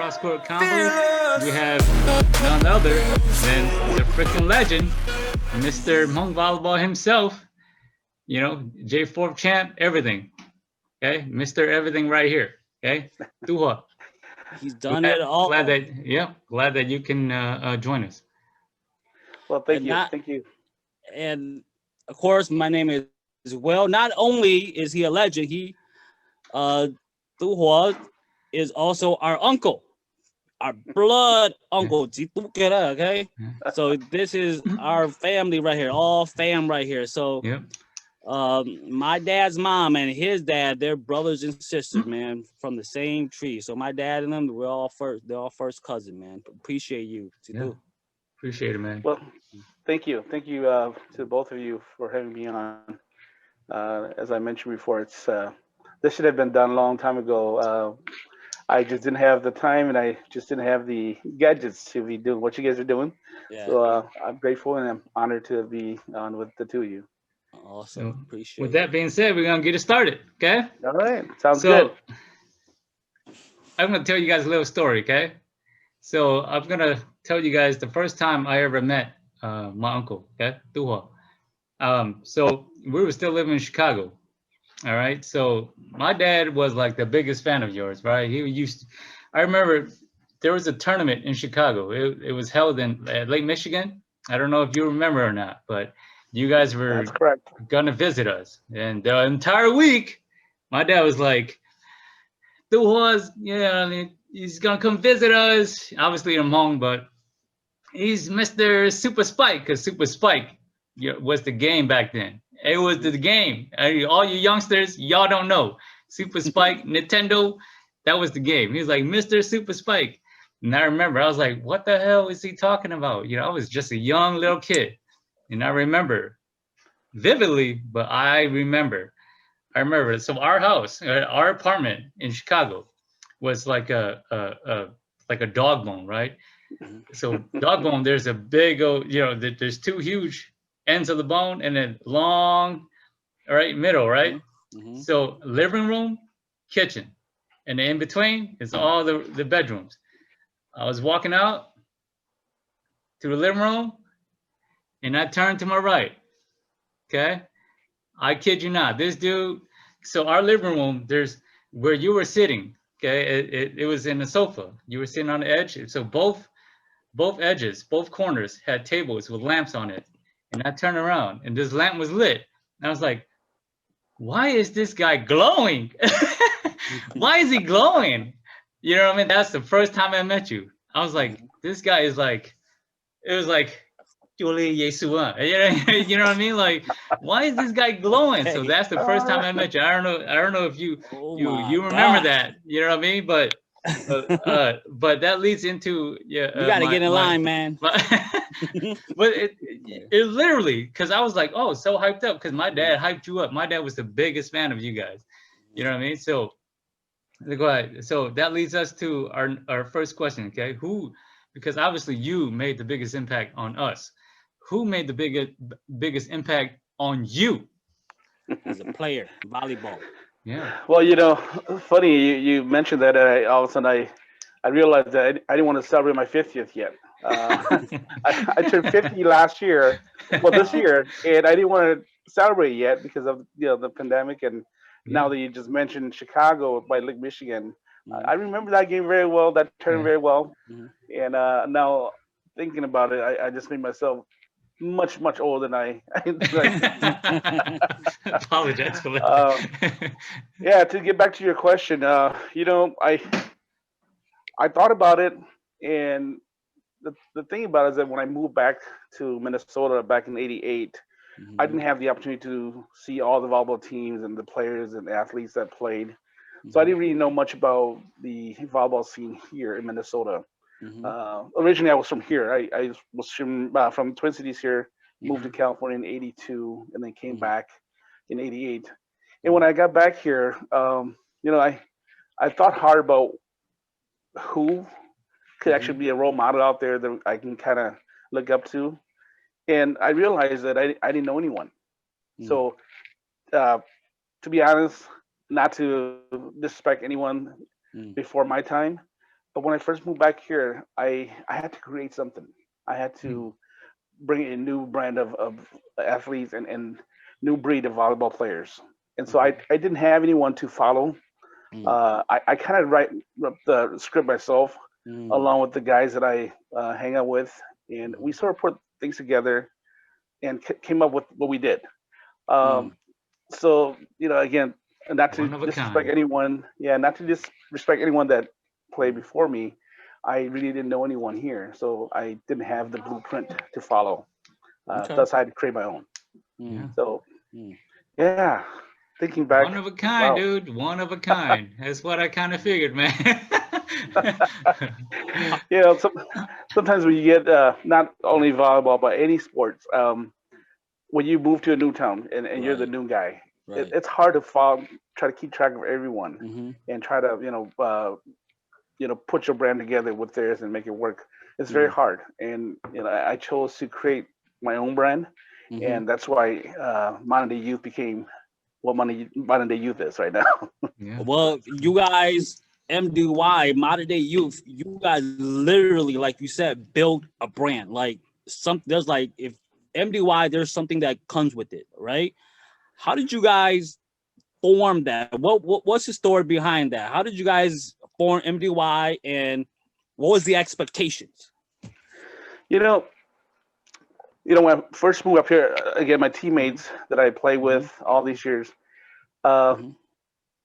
CrossCourt Convo. We have none other than the freaking legend, Mr. Hmong Volleyball himself. You know, J4 champ, everything. Okay, Mr. Everything right here. Okay, Tou Houa. He's done it all. Glad that you can join us. Well, thank you. And of course, my name is well. Not only is he a legend, Tou Houa is also our uncle, our blood uncle. Okay, so this is our family right here, all fam right here. So, my dad's mom and his dad, they're brothers and sisters, man, from the same tree. So my dad and them, they're all first cousin, man. Appreciate you. Appreciate it, man. Well, thank you to both of you for having me on. As I mentioned before, it's this should have been done a long time ago. I just didn't have the time, and I just didn't have the gadgets to be doing what you guys are doing. Yeah. So I'm grateful and I'm honored to be on with the two of you. Awesome. So, appreciate with that being said, we're gonna get it started. Okay. All right. Sounds good. I'm gonna tell you guys a little story. Okay. So I'm gonna tell you guys the first time I ever met my uncle. Okay, Tou Houa. So we were still living in Chicago. All right. So my dad was like the biggest fan of yours, right? He used to, I remember there was a tournament in Chicago. It was held in Lake Michigan. I don't know if you remember or not, but you guys were gonna visit us. And the entire week, my dad was like, Tou Houa's, he's gonna come visit us. Obviously I'm Hmong, but he's Mr. Super Spike, because Super Spike was the game back then. It was the game. All you youngsters, y'all don't know. Super Spike, Nintendo, that was the game. He was like, Mr. Super Spike. And I remember, I was like, what the hell is he talking about? You know, I was just a young little kid. And I remember vividly, but I remember. So our house, our apartment in Chicago was like a dog bone, right? So dog bone, there's a big, there's two huge ends of the bone and then long, right, middle, right? Mm-hmm. So living room, kitchen, and in between is all the bedrooms. I was walking out to the living room and I turned to my right. Okay, I kid you not. This dude, so our living room, there's where you were sitting. Okay, it was in the sofa. You were sitting on the edge. So both edges, both corners had tables with lamps on it. And I turned around and this lamp was lit. And I was like, why is this guy glowing? Why is he glowing? You know what I mean? That's the first time I met you. I was like, this guy is like, it was like, you know what I mean? Like, why is this guy glowing? So that's the first time I met you. I don't know if you remember that. You know what I mean? But that leads into you gotta get in line, man. But it literally, because I was like, oh, so hyped up because my dad hyped you up. My dad was the biggest fan of you guys. You know what I mean? So go ahead. So that leads us to our first question. Okay, because obviously you made the biggest impact on us. Who made the biggest impact on you as a player, volleyball? Yeah. Well, funny you mentioned that. All of a sudden, I realized that I didn't want to celebrate my 50th yet. I turned 50 last year, this year, and I didn't want to celebrate yet because of the pandemic. And now that you just mentioned Chicago by Lake Michigan, I remember that game very well. That tournament very well. And now thinking about it, I just made myself much older than I apologize for that. Yeah, to get back to your question, I thought about it, and the thing about it is that when I moved back to Minnesota back in '88, I didn't have the opportunity to see all the volleyball teams and the players and athletes that played. So I didn't really know much about the volleyball scene here in Minnesota. Originally, I was from here. I was from Twin Cities here, moved to California in '82, and then came back in '88. And when I got back here, I thought hard about who could actually be a role model out there that I can kind of look up to. And I realized that I didn't know anyone. So to be honest, not to disrespect anyone before my time, but when I first moved back here, I had to create something. I had to bring a new brand of athletes and new breed of volleyball players. And so I didn't have anyone to follow. I kind of write the script myself, along with the guys that I hang out with, and we sort of put things together and came up with what we did. So again, not to One of a disrespect kind. anyone, not to disrespect anyone that played before me. I really didn't know anyone here, so I didn't have the blueprint to follow. Okay. Thus, I had to create my own. Yeah. So, yeah, thinking back, One of a kind, wow. dude. One of a kind. That's what I kind of figured, man. Sometimes when you get not only volleyball but any sports, when you move to a new town and you're the Right. new guy, Right. it's hard to follow, try to keep track of everyone, Mm-hmm. and try to put your brand together with theirs and make it work. It's very hard, and I chose to create my own brand, and that's why modern day youth became what modern day youth is right now. Yeah. Well, you guys, MDY, modern day youth, you guys literally, like you said, build a brand. Like there's like if MDY, there's something that comes with it, right? How did you guys form that? What's the story behind that? How did you guys form MDY, and what was the expectations? you know, when I first moved up here, again, my teammates that I played with all these years, believe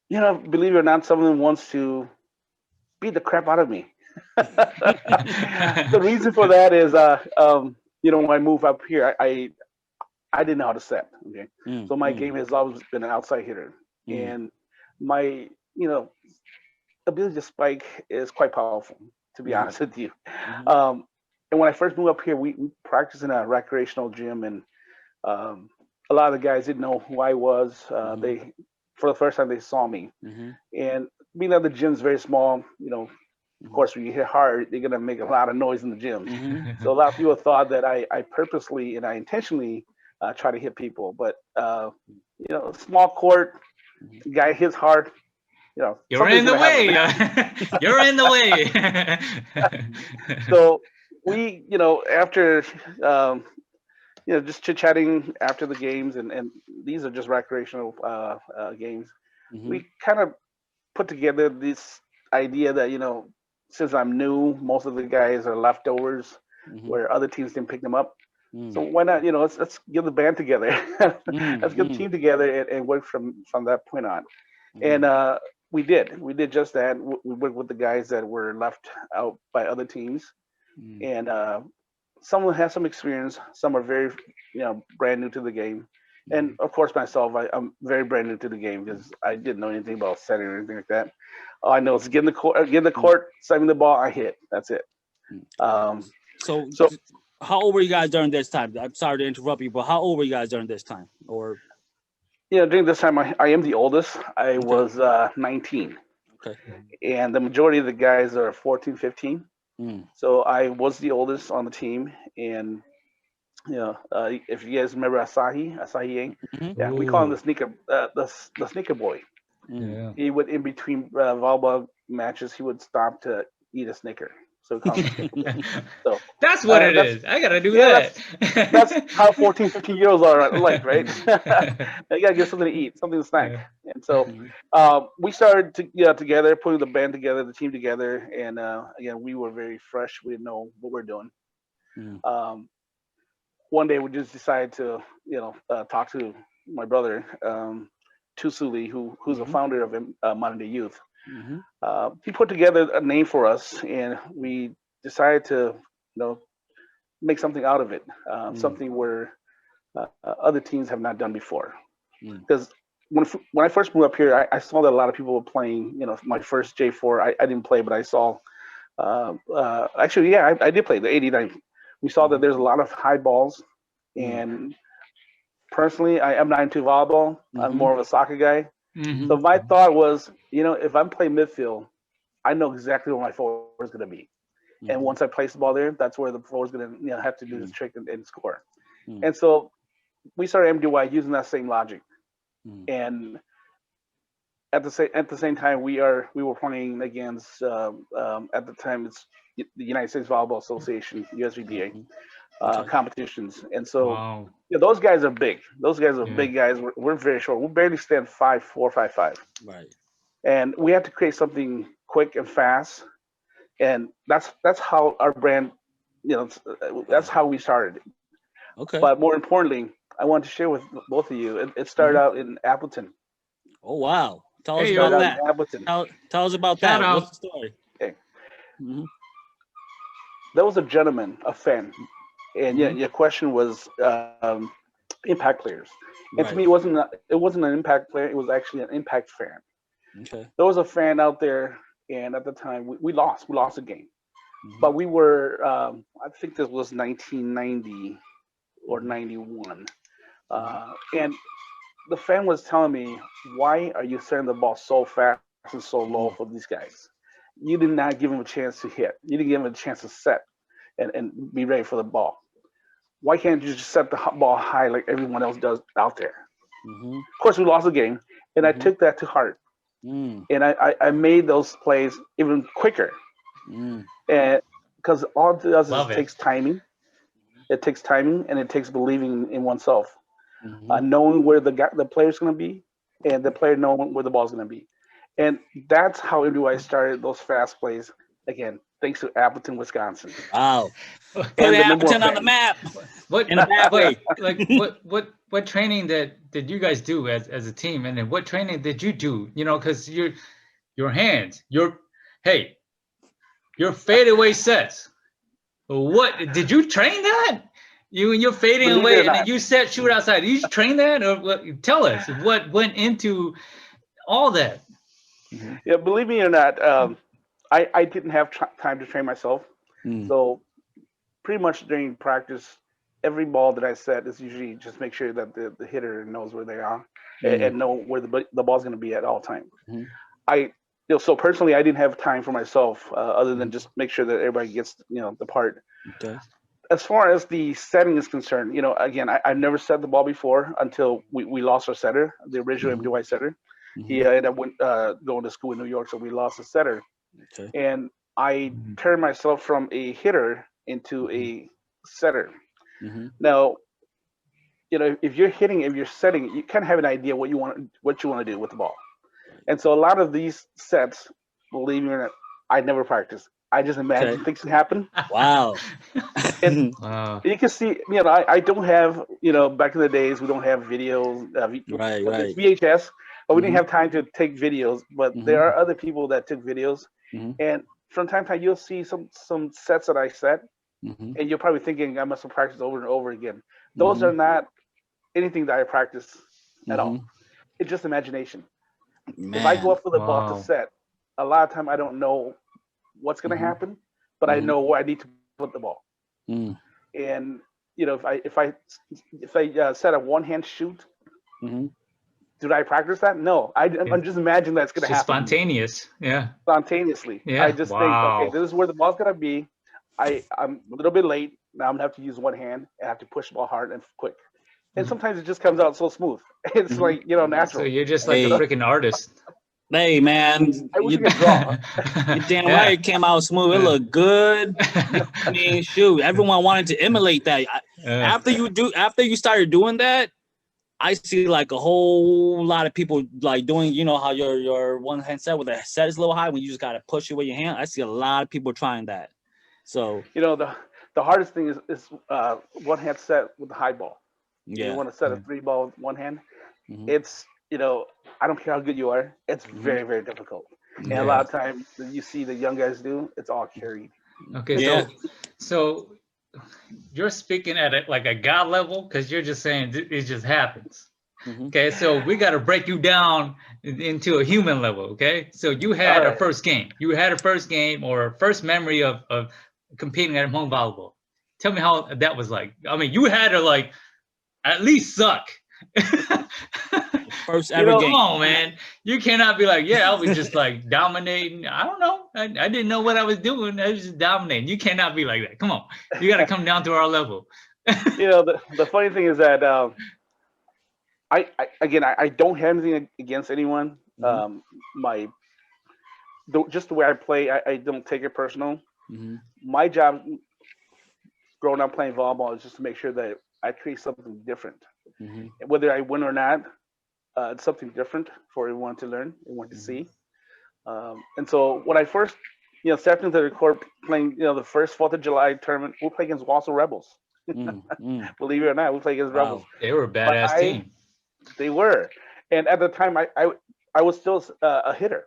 it or not, some of them wants to beat the crap out of me. The reason for that is, when I moved up here, I didn't know how to set. Okay, so my game has always been an outside hitter, and my ability to spike is quite powerful, to be honest with you. And when I first moved up here, we practiced in a recreational gym, and a lot of the guys didn't know who I was. They, for the first time, they saw me, and being that the gym's very small, of course, when you hit hard, you're gonna make a lot of noise in the gym. So a lot of people thought that I purposely and I intentionally try to hit people, but small court, guy hits hard. You're in the way. You're in the way. So we, after just chit chatting after the games, and these are just recreational games. We kind of put together this idea that since I'm new, most of the guys are leftovers, where other teams didn't pick them up. So why not? Let's get the band together. Let's get the team together and work from that point on. And we did just that. We worked with the guys that were left out by other teams, and some of them have some experience. Some are very, brand new to the game. And of course, myself, I'm very brand new to the game because I didn't know anything about setting or anything like that. All I know is get in the court, setting the ball, I hit. That's it. So So how old were you guys during this time? I'm sorry to interrupt you, but how old were you guys during this time? Or during this time, I am the oldest. I was 19. Okay. And the majority of the guys are 14, 15. So I was the oldest on the team, and if you guys remember Asahi Yang, yeah, we call him the sneaker, the sneaker boy. Yeah. He would, in between volleyball matches, he would stop to eat a Snicker. So we call him the sneaker boy. So that's what it is. I gotta do that. That's how 14, 15-year-olds are like, right? You gotta get something to eat, something to snack. And so we started together, putting the band together, the team together, and again, we were very fresh. We didn't know what we were doing. One day, we just decided to, talk to my brother, Tou Houa, who's the founder of Modern Day Youth. He put together a name for us, and we decided to, make something out of it, something where other teams have not done before. Because when I first moved up here, I saw that a lot of people were playing. My first J4, I didn't play, but I saw. Actually, yeah, I did play the 89. We saw that there's a lot of high balls, and personally, I am not into volleyball. I'm more of a soccer guy. So my thought was, if I'm playing midfield, I know exactly where my forward is going to be. And once I place the ball there, that's where the forward is going to have to do this trick and score. And so we started MDY using that same logic. And at the same time, we were playing against at the time it's the United States Volleyball Association, USVBA Okay. competitions, and so Wow. those guys are big. Those guys are Yeah. big guys. We're very short. We barely stand 5'4", 5'5", Right. and we had to create something quick and fast, and that's how our brand, that's how we started. Okay. But more importantly, I want to share with both of you. It started out in Appleton. Oh wow. Tell us Hey, about yo. that. In Appleton. Tell us about Shout that. out. What's the story? Okay. Mhm. There was a gentleman, a fan, and your question was impact players. And to Right. me, it wasn't an impact player. It was actually an impact fan. Okay. There was a fan out there, and at the time we lost a game, Mhm. but we were I think this was 1990 or 91, and the fan was telling me, why are you setting the ball so fast and so low for these guys? You did not give them a chance to hit. You didn't give them a chance to set and be ready for the ball. Why can't you just set the ball high like everyone else does out there? Mhm. Of course, we lost the game, and I Mhm. took that to heart, Mm. and I made those plays even quicker. Mm. And because all it does is Love it it. takes timing. It takes timing, and it takes believing in oneself, Mhm. knowing where the player's going to be, and the player knowing where the ball's going to be. And that's how MDY started those fast plays. Again, thanks to Appleton, Wisconsin, Wow. and Put the number one Appleton on the fan. map What in a bad way. like what training that did you guys do as a team, and then what training did you do? You know, because your hands, your fadeaway sets. What did you train that? You're fading Believe it away, or and then not, you set shoot outside. Did you train that, or what? Tell us what went into all that. Mhm. yeah, believe me or not, I didn't have time to train myself. Mm. So pretty much during practice, every ball that I set is usually just make sure that the hitter knows where they are and know where the ball's going to be at all times. Mhm. So personally, I didn't have time for myself other than just make sure that everybody gets the part. Okay. As far as the setting is concerned, again, I've never set the ball before until we lost our setter, the original Mhm. MDY setter. He Mhm. ended up going to school in New York, so we lost the setter. Okay. And I turned myself from a hitter into a setter. Mhm. Now, if you're hitting, if you're setting, you kind of have an idea what you want to do with the ball. And so a lot of these sets, believe me or not, I never practice. I just imagine Okay. things can happen. Wow. And Wow. you can see, I don't have, back in the days, we don't have videos. Right. It's Right. VHS, but we didn't Mhm. have time to take videos. But there Mhm. are other people that took videos. Mhm. And from time to time, you'll see some sets that I set, Mhm. and you're probably thinking I must have practiced over and over again. Those are Mhm. not anything that I practice at all. Mhm. It's just imagination. If I go Man. up for the ball to Wow. set, a lot of time I don't know what's going to Mhm. happen, but I Mhm. know where I need to put the ball. Mm. And if I set a one hand shoot, Mhm. did I practice that? No, Yeah. I'm just imagining that's going It's to just happen spontaneous. Yeah. spontaneously. I Yeah. just think, okay, Wow. this is where the ball's going to be. I'm a little bit late. Now I'm going to have to use one hand and have to push the ball hard and quick. And sometimes it just comes out so smooth. It's Mhm. like, So natural. you're just like a Hey. freaking artist. Hey, man. I wish You I could draw. you damn Yeah. right it came out smooth. It looked good. I mean, shoot, everyone wanted to emulate that. After you started doing that, I see like a whole lot of people like doing, how your one hand set with the set is a little high when you just gotta push it with your hand. I see a lot of people trying that. So The hardest thing is one hand set with the high ball. If you yeah. want to set a three ball with one hand, Mhm. it's I don't care how good you are, it's Mhm. very, very difficult. And a Yeah. lot of times that you see the young guys do, it's all carried. Okay. Yeah. So you're speaking at like a God level, because you're just saying it just happens. Mhm. Okay. So we got to break you down into a human level. Okay. So you had All a right. first game. You had a first game or first memory of competing at home volleyball. Tell me how that was like. I mean, you had to like at least suck. First ever know- game. Come on, man. You cannot be like, yeah, I was just like dominating. I don't know. I didn't know what I was doing. I was just dominating. You cannot be like that. Come on. You got to come down to our level. The funny thing is that I don't have anything against anyone My just the way I play, I don't take it personal. Mm-hmm. My job growing up playing volleyball is just to make sure that I create something different. Mm-hmm. Whether I win or not, it's something different for everyone to learn, everyone to see. And so when I first, stepped into the court playing, the first 4th of July tournament, we played against Wausau Rebels. Believe it or not, we played against Rebels. They were a badass team. They were. And at the time, I was still a hitter.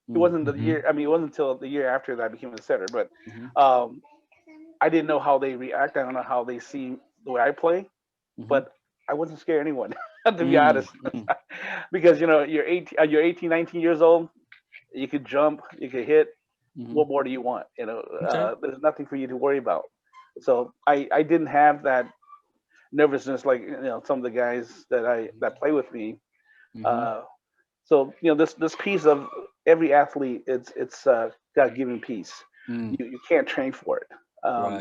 It wasn't the year. I mean, it wasn't until the year after that I became a setter. But I didn't know how they react. I don't know how they see the way I play. But I wasn't scared of anyone, to be honest. Because you're 18, 19 years old. You could jump. You could hit. What more do you want? There's nothing for you to worry about. So I didn't have that nervousness like some of the guys that play with me. So this piece of every athlete, it's God-given piece. You can't train for it.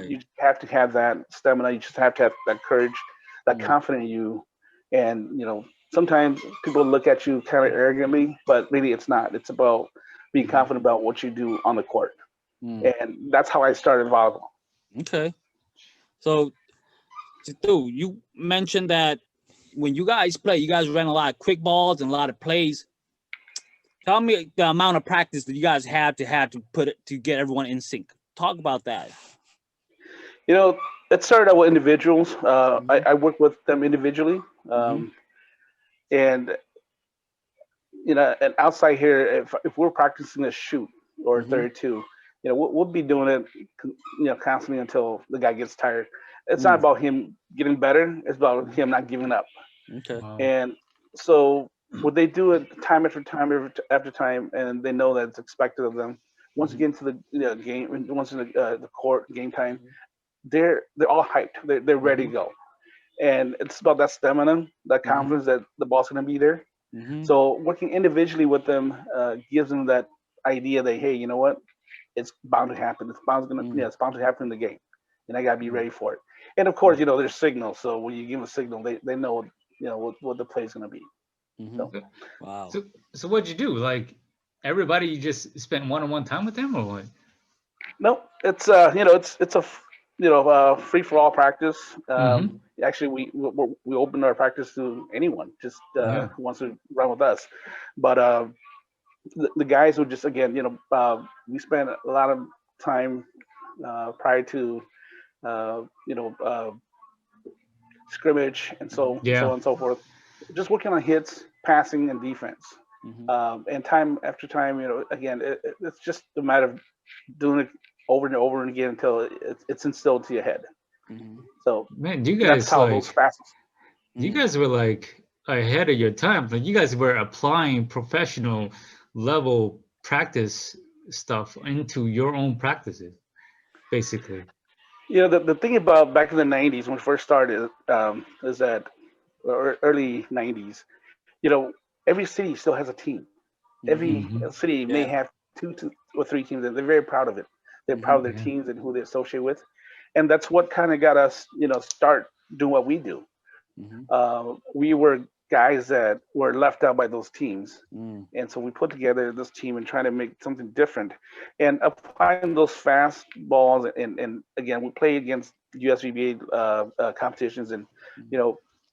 You just have to have that stamina. You just have to have that courage, that confidence in you. And sometimes people look at you kind of arrogantly, but really it's not. It's about being confident about what you do on the court. And that's how I started volleyball. Okay. So, Tou, you mentioned that when you guys play, you guys ran a lot of quick balls and a lot of plays. Tell me the amount of practice that you guys have to put it to get everyone in sync. Talk about that. It started out with individuals. I work with them individually, and and outside here, if we're practicing a shoot or 32, we'll be doing it, constantly until the guy gets tired. It's not about him getting better; it's about him not giving up. Okay. Wow. And so, what they do it time after time after time, and they know that it's expected of them. Once you get into the game, once in the court game time, they're all hyped. They're ready to go, and it's about that stamina, that confidence that the ball's gonna be there. So working individually with them gives them that idea that, hey, you know what, it's bound to happen. It's bound to happen in the game, and I gotta be ready for it. And of course, there's signals. So when you give them a signal, they know what the play's gonna be. So. Wow. So what'd you do? Like everybody, you just spent one-on-one time with them, or what? No, it's it's a free for all practice. Actually, we open our practice to anyone just who wants to run with us. But the guys would just we spent a lot of time prior to scrimmage and so on and so forth, just working on hits, passing, and defense. And time after time, it's just a matter of doing it over and over and again until it's instilled to your head. So man, you that's guys how those facets. you guys were like ahead of your time. Like you guys were applying professional level practice stuff into your own practices, basically. The thing about back in the 90s when we first started is that early 90s, every city still has a team. Every city may have two or three teams, and they're very proud of it. They're proud of their teams and who they associate with, and that's what kind of got us, start doing what we do. We were guys that were left out by those teams, and so we put together this team and trying to make something different, and applying those fast balls. And again, we play against USVBA competitions, and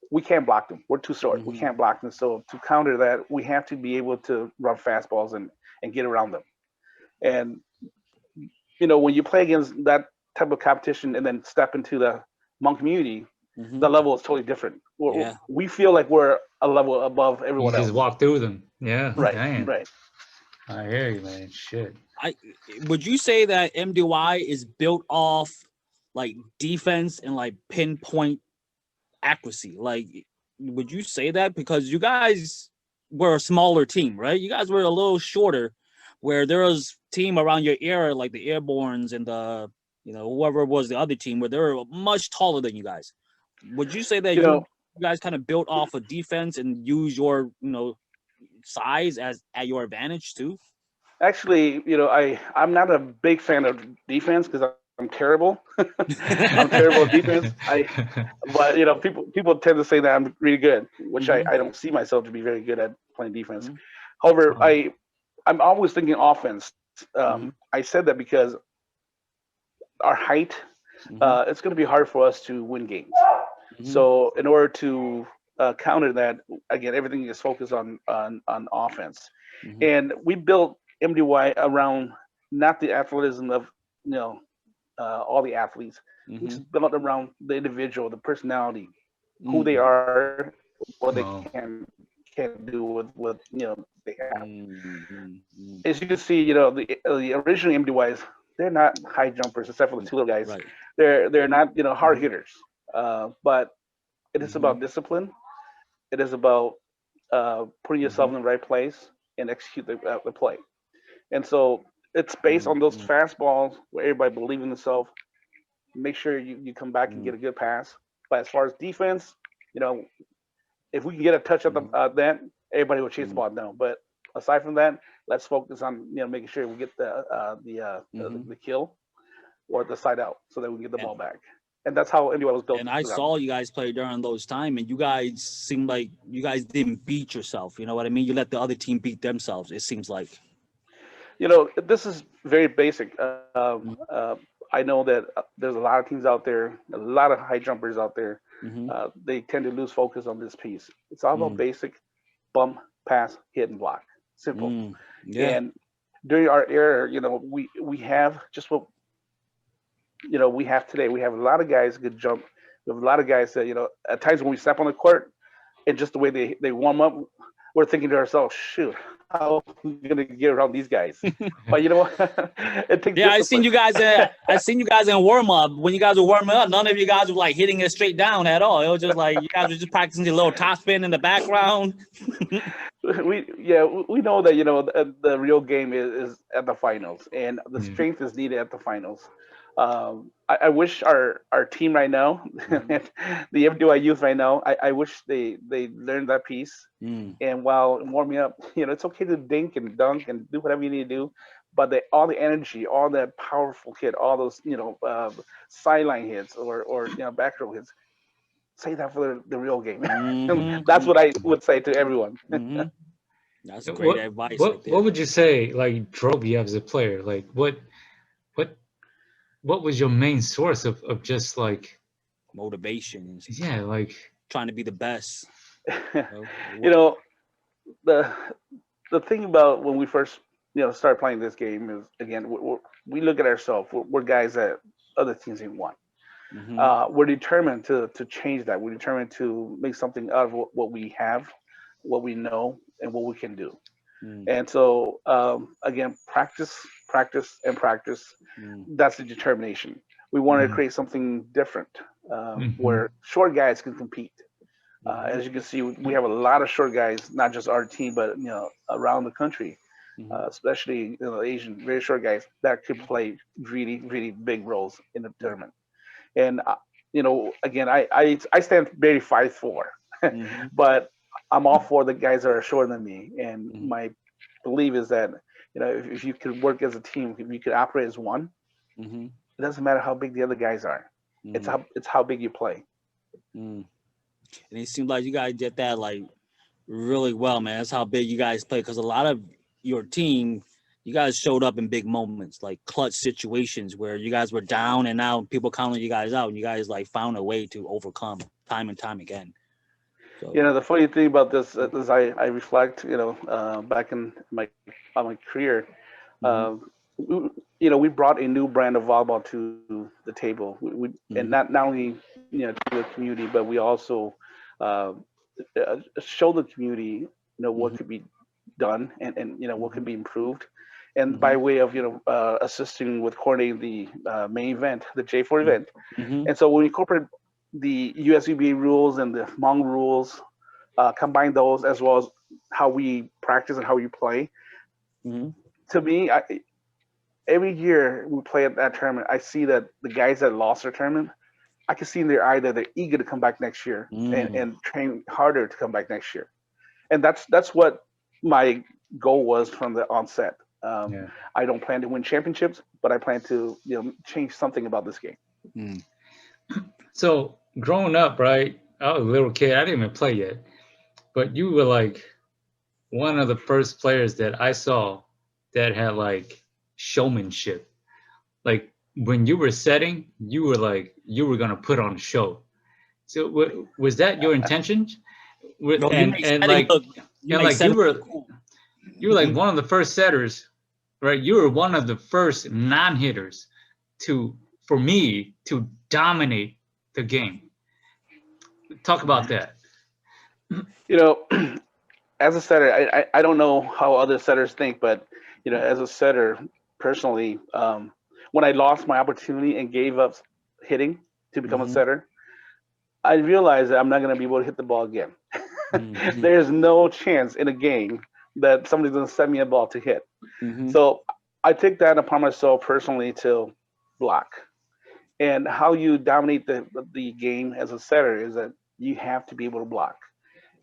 we can't block them. We're too short. We can't block them. So to counter that, we have to be able to run fastballs and get around them. And when you play against that type of competition and then step into the Hmong community, the level is totally different. We feel like we're a level above everyone else. You just walk through them. Yeah. Right. Damn. Right. I hear you, man. Shit. Would you say that MDY is built off like defense and like pinpoint accuracy? Like, would you say that? Because you guys were a smaller team, right? You guys were a little shorter, where there was team around your era, like the Airborns and the, whoever was the other team, where they were much taller than you guys. Would you say that you guys kind of built off of defense and use your, size at your advantage too? Actually, I'm not a big fan of defense because I'm terrible. I'm terrible at defense. But people tend to say that I'm really good, which I don't see myself to be very good at playing defense. However, I'm always thinking offense. Mhm. I said that because our height, it's going to be hard for us to win games. So in order to counter that, again, everything is focused on offense. And we built MDY around not the athleticism of all the athletes. We just built around the individual, the personality, who they are, what they Wow. can do with they have. Mhm. As you can see, the original MDYs, they're not high jumpers except for the two little guys. Right. They're not hard hitters. But it is about discipline. It is about putting yourself in the right place and execute the play. And so it's based on those fastballs where everybody believes in themselves. Make sure you come back and get a good pass. But as far as defense, if we can get a touch at that, everybody will chase the ball down. But aside from that, let's focus on making sure we get the kill or the side out so that we can get the ball back. And that's how MDY was built. And I saw you guys play during those time, and you guys seemed like you guys didn't beat yourself. You know what I mean? You let the other team beat themselves. It seems like. This is very basic. I know that there's a lot of teams out there, a lot of high jumpers out there. They tend to lose focus on this piece. It's all about basic bump, pass, hit, and block. Simple. Yeah. And during our era, we have just what we have today. We have a lot of guys who could jump. We have a lot of guys that at times when we step on the court and just the way they warm up, we're thinking to ourselves, shoot, how are we gonna get around these guys? But you know what? It takes Yeah, discipline. I seen you guys in warm up. When you guys were warming up, none of you guys were like hitting it straight down at all. It was just like you guys were just practicing your little top spin in the background. we know that the real game is at the finals, and the strength is needed at the finals. I wish our team right now, the MDY youth right now, I wish they learned that piece. And while warming up, it's okay to dink and dunk and do whatever you need to do, but all the energy, all that powerful hit, all those sideline hits or back row hits, say that for the real game. That's what I would say to everyone. That's great advice right there. What would you say like drove you as a player? Like what was your main source of just like motivation? Yeah, like trying to be the best. The thing about when we first start playing this game is, again, we look at ourselves. We're guys that other teams ain't won. We're determined to change that. We're determined to make something out of what we have, what we know, and what we can do. And so again, practice, and practice. That's the determination. We want to create something different where short guys can compete. As you can see, we have a lot of short guys, not just our team, but around the country, especially Asian, very short guys that could play really, really big roles in the tournament. And again, I stand very 5'4", but I'm all for the guys that are shorter than me. And my belief is that if you could work as a team, if you could operate as one, it doesn't matter how big the other guys are. It's how big you play. And it seems like you guys did that like really well, man. That's how big you guys play. Because a lot of your team, you guys showed up in big moments, like clutch situations where you guys were down and out, people counting you guys out, and you guys like found a way to overcome time and time again. So. The funny thing about this is I reflect, back in my career, we brought a new brand of volleyball to the table. And not only to the community, but we also show the community what could be done and what could be improved, and by way of assisting with coordinating the main event, the J4 event. And so when we incorporate the USVBA rules and the Hmong rules, combine those as well as how we practice and how we play. To me, every year we play at that tournament, I see that the guys that lost their tournament, I can see in their eye that they're eager to come back next year and train harder to come back next year. And that's what my goal was from the onset. I don't plan to win championships, but I plan to change something about this game. So growing up, right? I was a little kid. I didn't even play yet, but you were like one of the first players that I saw that had like showmanship. Like when you were setting, you were gonna put on a show. So was that your intention? No, you make And setting like look. You and make like you setting were look cool. like one of the first setters, right? You were one of the first non-hitters for me to dominate the game. Talk about that. You know, as a setter, I don't know how other setters think, but you know, as a setter personally, when I lost my opportunity and gave up hitting to become a setter, I realized that I'm not going to be able to hit the ball again. There's no chance in a game that somebody's going to send me a ball to hit. So I take that upon myself personally to block. And how you dominate the game as a setter is that you have to be able to block.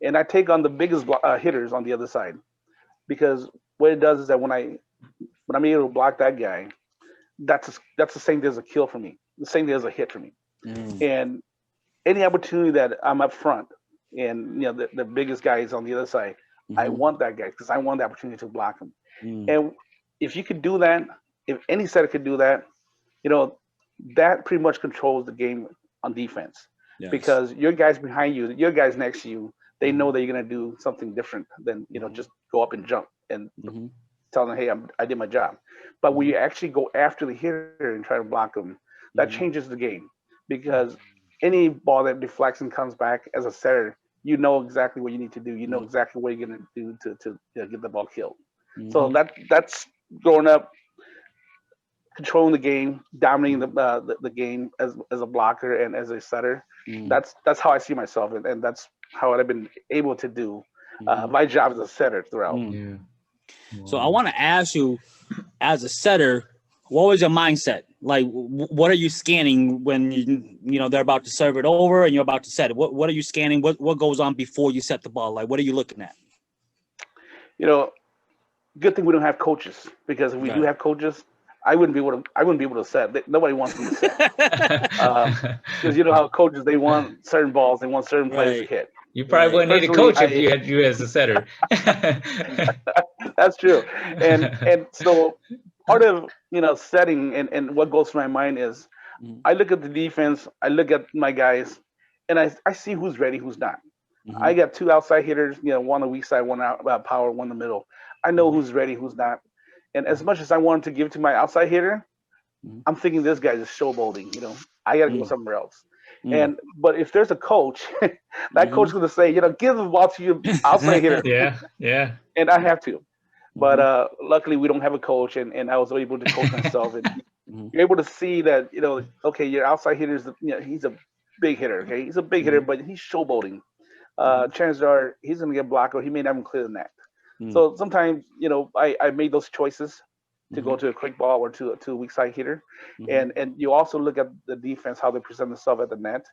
And I take on the biggest hitters on the other side, because what it does is that when I'm able to block that guy, that's the same thing as a kill for me, the same thing as a hit for me. And any opportunity that I'm up front, and you know the biggest guy is on the other side, I want that guy because I want the opportunity to block him. And if you could do that, if any setter could do that, you know, that pretty much controls the game on defense. Yes. Because your guys behind you, your guys next to you, they know that you're gonna do something different than just go up and jump and tell them, hey, I did my job. But when you actually go after the hitter and try to block them, that changes the game, because any ball that deflects and comes back as a setter, you know exactly what you need to do. You know exactly what you're gonna do to get the ball killed. So that's growing up, controlling the game, dominating the game as a blocker and as a setter. That's how I see myself, and that's how I've been able to do my job as a setter throughout. Yeah. So I want to ask you, as a setter, what was your mindset? Like, what are you scanning when they're about to serve it over and you're about to set it? What are you scanning? What goes on before you set the ball? Like, what are you looking at? You know, good thing we don't have coaches, because if we do have coaches, I wouldn't be able to set. Nobody wants me to set, because you know how coaches, they want certain balls, they want certain players to hit. You probably wouldn't need a Personally, coach if you had you as a setter. That's true. And so part of setting and what goes through my mind is I look at the defense, I look at my guys, and I see who's ready, who's not. I got two outside hitters, one on the weak side, one out power, one in the middle. I know who's ready, who's not. And as much as I wanted to give to my outside hitter, I'm thinking this guy's just showboating. I got to go somewhere else. But if there's a coach, that coach is going to say, give the ball to your outside hitter. Yeah. And I have to. But luckily, we don't have a coach, and I was able to coach myself. And you're able to see that, okay, your outside hitter is, he's a big hitter. Okay, he's a big hitter, but he's showboating. Chances are he's going to get blocked, or he may not even clear the net. So sometimes, I made those choices to go to a quick ball or to a weak side hitter. And you also look at the defense, how they present themselves at the net.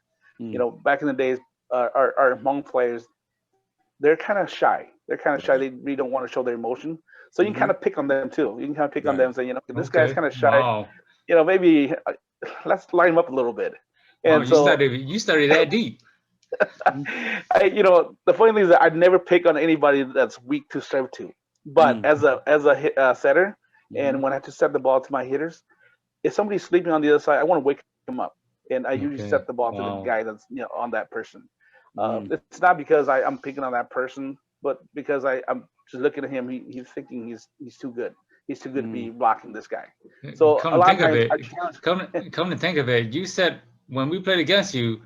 Back in the days, our Hmong players, they're kind of shy. They really don't want to show their emotion. So you can kind of pick on them too. You can kind of pick on them and say, this guy's kind of shy. Wow. Maybe let's line him up a little bit. And you studied that deep. The funny thing is that I'd never pick on anybody that's weak to serve to. But as a setter, and when I have to set the ball to my hitters, if somebody's sleeping on the other side, I want to wake them up, and I usually set the ball to the guy that's on that person. It's not because I'm picking on that person, but because I'm just looking at him. He's thinking he's too good. He's too good to be blocking this guy. So come to think of it, you said when we played against you,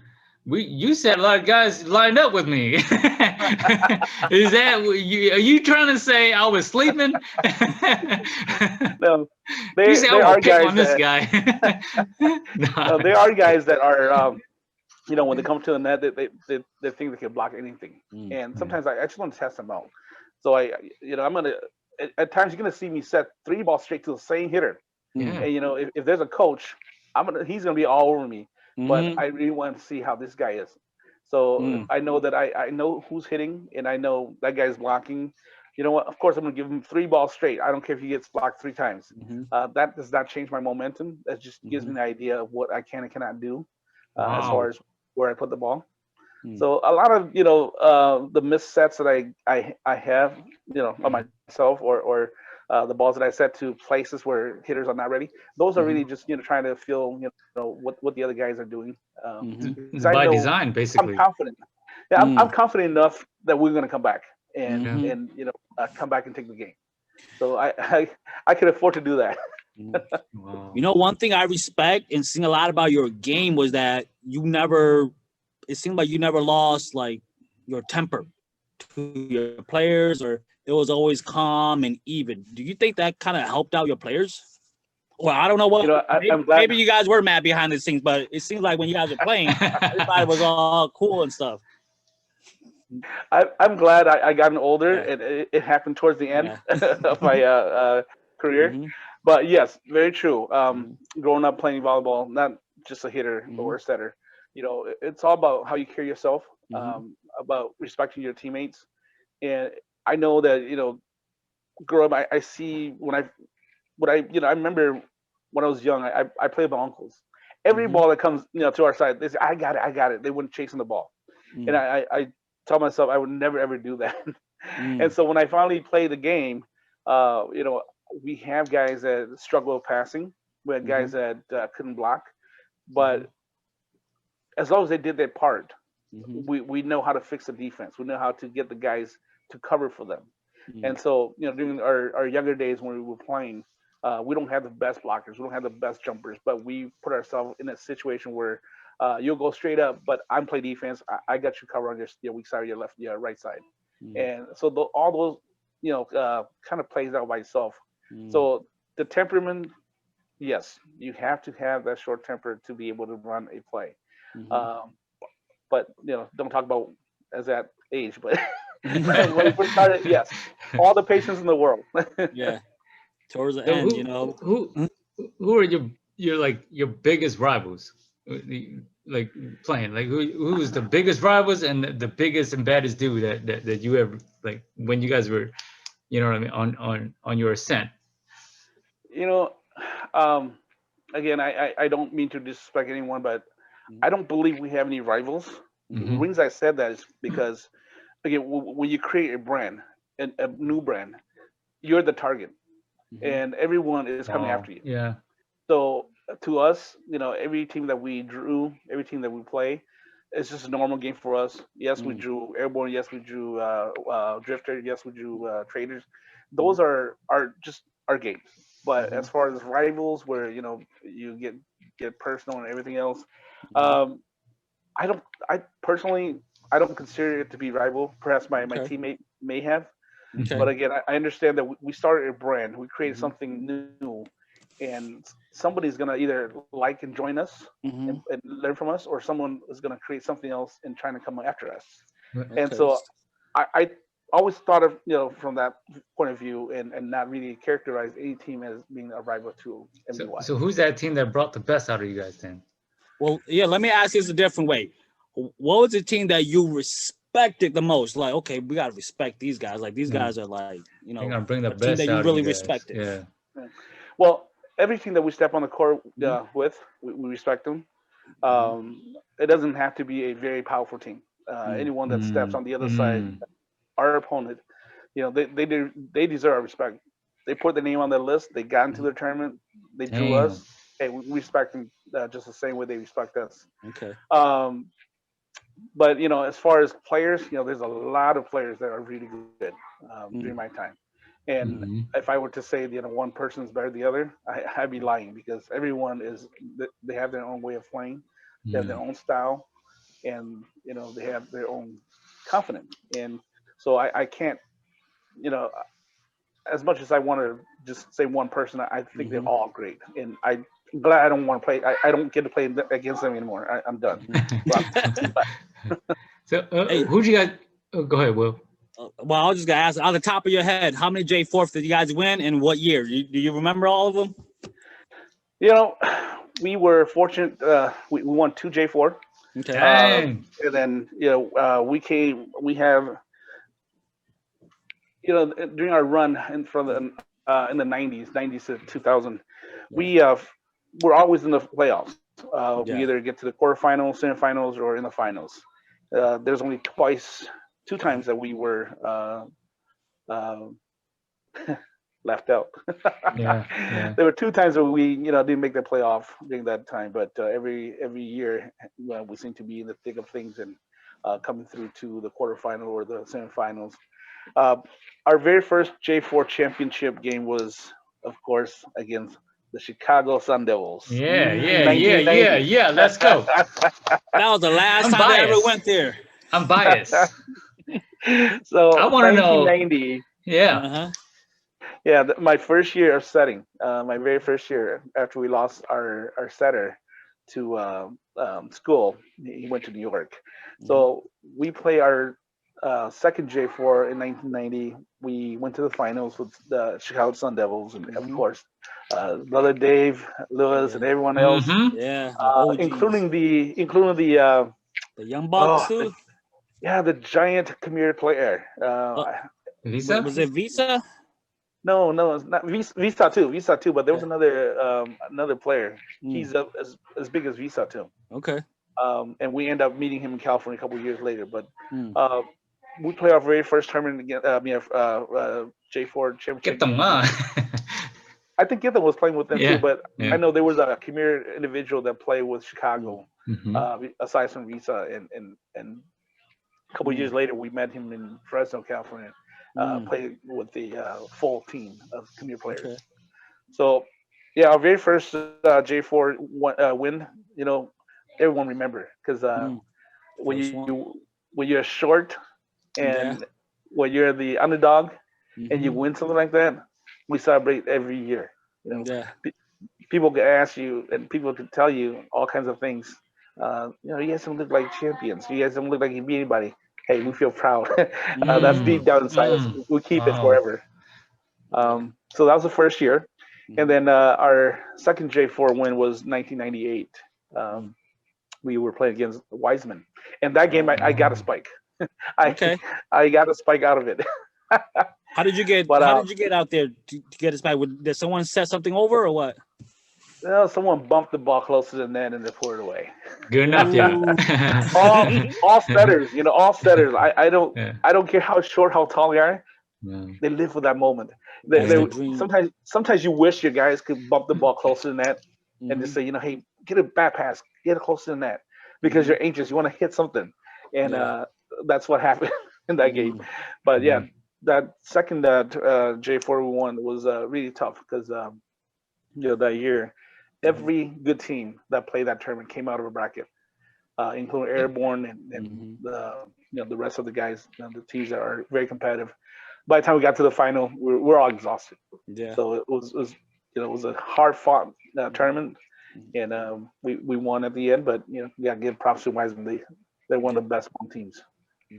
you said a lot of guys lined up with me. Is that are you trying to say I was sleeping? No, you said I will pick on this guy. No, there are guys that are when they come to the net, they think they can block anything, and sometimes I just want to test them out. So I'm gonna at times you're gonna see me set 3 balls straight to the same hitter, and if there's a coach, he's gonna be all over me. But I really want to see how this guy is. So I know that I know who's hitting, and I know that guy's blocking. You know what? Of course, I'm gonna give him 3 balls straight. I don't care if he gets blocked 3 times. That does not change my momentum. That just gives me an idea of what I can and cannot do as far as where I put the ball. So a lot of the missed sets that I have on myself or the balls that I set to places where hitters are not ready. Those are really just trying to feel what the other guys are doing. It's by design, basically. I'm confident. Yeah, I'm confident enough that we're going to come back and come back and take the game. So I can afford to do that. Wow. You know, one thing I respect and seen a lot about your game was that it seemed like you never lost like your temper to your players, or it was always calm and even. Do you think that kind of helped out your players? Well, I don't know what. I'm glad. Maybe you guys were mad behind the scenes, but it seems like when you guys were playing, everybody was all cool and stuff. I'm glad I gotten older, and it happened towards the end of my career. But yes, very true. Growing up playing volleyball, not just a hitter or a setter, it's all about how you carry yourself, about respecting your teammates. And I know that grow up, I see when I remember when I was young, I played with my uncles. Every ball that comes to our side, they say, I got it. They wouldn't chasing the ball, and I tell myself I would never ever do that. And so when I finally played the game, we have guys that struggle with passing. We had guys that couldn't block, but as long as they did their part, we know how to fix the defense. We know how to get the guys to cover for them. And so during our younger days when we were playing, we don't have the best blockers, we don't have the best jumpers, but we put ourselves in a situation where you'll go straight up, but I'm play defense. I got you covered on your weak side or your right side. And so all those kind of plays out by itself. So the temperament, yes, you have to have that short temper to be able to run a play. But don't talk about as that age, but when we started, yes, all the patience in the world. Towards the So end, who are your biggest rivals? Like playing, like who is the biggest rivals and the biggest and baddest dude that you ever, like, when you guys were, what I mean, on your ascent? Again, I don't mean to disrespect anyone, but I don't believe we have any rivals. The reason I said that is because, again, when you create a brand, a new brand, you're the target, and everyone is coming after you. Yeah. So to us, every team that we drew, every team that we play, it's just a normal game for us. Yes, we drew Airborne. Yes, we drew Drifter. Yes, we drew Traders. Those are just our games. But as far as rivals, where you get personal and everything else, I personally don't consider it to be rival. Perhaps my teammate may have, but again, I understand that we started a brand. We created something new, and somebody's gonna either like and join us and learn from us, or someone is gonna create something else and trying to come after us. And so I always thought of from that point of view, and not really characterize any team as being a rival to MDY. So who's that team that brought the best out of you guys then? Well, let me ask this a different way. What was the team that you respected the most? Like, okay, we gotta respect these guys. Like, these guys are like, They're gonna bring the a team best that you out really of you guys. respected. Yeah. Well, everything that we step on the court with, we respect them. It doesn't have to be a very powerful team. Anyone that steps on the other side, our opponent, they deserve our respect. They put their name on their list. They got into the tournament. They drew us. Hey, we respect them just the same way they respect us. Okay. But as far as players, there's a lot of players that are really good during my time. And if I were to say one person is better than the other, I'd be lying, because everyone they have their own way of playing, they have their own style, and they have their own confidence. And so I can't, as much as I want to just say one person, I think they're all great. And I'm glad I don't want to play. I don't get to play against them anymore. I'm done. So who'd you guys? Oh, go ahead, Will. Well, I was just gonna ask, on the top of your head, how many J4s did you guys win, and what year? Do you remember all of them? We were fortunate. We won 2 J4. Okay. Dang. And then we have during our run in the in the 90s to 2000, we're always in the playoffs. We either get to the quarterfinals, semifinals, or in the finals. there's only two times that we were left out. Yeah. There were two times where we, didn't make the playoff during that time, but every year we seem to be in the thick of things and coming through to the quarterfinal or the semifinals. Our very first J4 championship game was, of course, against the Chicago Sun Devils. Yeah. 1990. Let's go. That was the last I'm time I ever biased. went there. I'm biased. So I want to know. 1990. Yeah. Uh-huh. Yeah, my first year of setting, my very first year after we lost our setter to school, he went to New York. So we play our second J4 in 1990. We went to the finals with the Chicago Sun Devils, and of course, brother Dave, Lewis, and everyone else, Yeah, the OGs. including the the Young Bucks too. the giant Khmer player. Visa? Was it Visa? No, it's not Visa too. But there was another player. He's as big as Visa too. Okay. And we end up meeting him in California a couple of years later. But we played our very first tournament against J4 championship. Get them on. I think Githan was playing with them too, but Yeah. I know there was a Khmer individual that played with Chicago, aside from Visa, and a couple of years later we met him in Fresno, California. Played with the full team of Khmer players. Okay. So, yeah, our very first J4 win, everyone remember, because when you're short and when you're the underdog and you win something like that, we celebrate every year. People can ask you and people can tell you all kinds of things. You guys don't look like champions. You guys don't look like you beat anybody. Hey, we feel proud. That's deep down inside us. We keep it forever. So that was the first year. And then our second J4 win was 1998. We were playing against Wiseman. And that game, I got a spike. I got a spike out of it. How did you get out there to get a spike? Did someone set something over or what? Well, someone bumped the ball close to the net and they poured it away. Good enough, yeah. all setters, all setters. I don't care how short, how tall they are. They live for that moment. Sometimes you wish your guys could bump the ball close to the net and just say, hey, get a back pass, get it close to the net, because you're anxious. You want to hit something, and that's what happened in that game. But that second J4 we won was really tough because that year, every good team that played that tournament came out of a bracket, including Airborne and the rest of the guys, the teams that are very competitive. By the time we got to the final, we're all exhausted. So it was a hard fought tournament, and we won at the end. But we gotta give props to Wiseman. They're one of the best teams.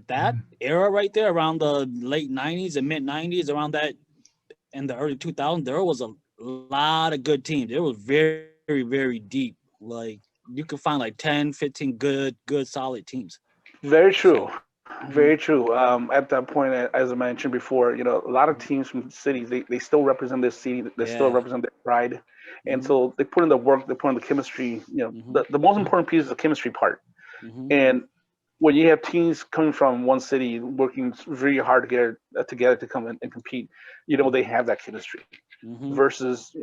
That era right there, around the late '90s and mid '90s, around that in the early 2000s, there was a lot of good teams. It was very, very deep. Like you could find like 10, 15 good, solid teams. Very true. Very true. At that point, as I mentioned before, a lot of teams from cities, they still represent their city, they still represent their pride. And so they put in the work, they put in the chemistry. The most important piece is the chemistry part. And when you have teams coming from one city working really hard together to come in and compete, they have that chemistry. Versus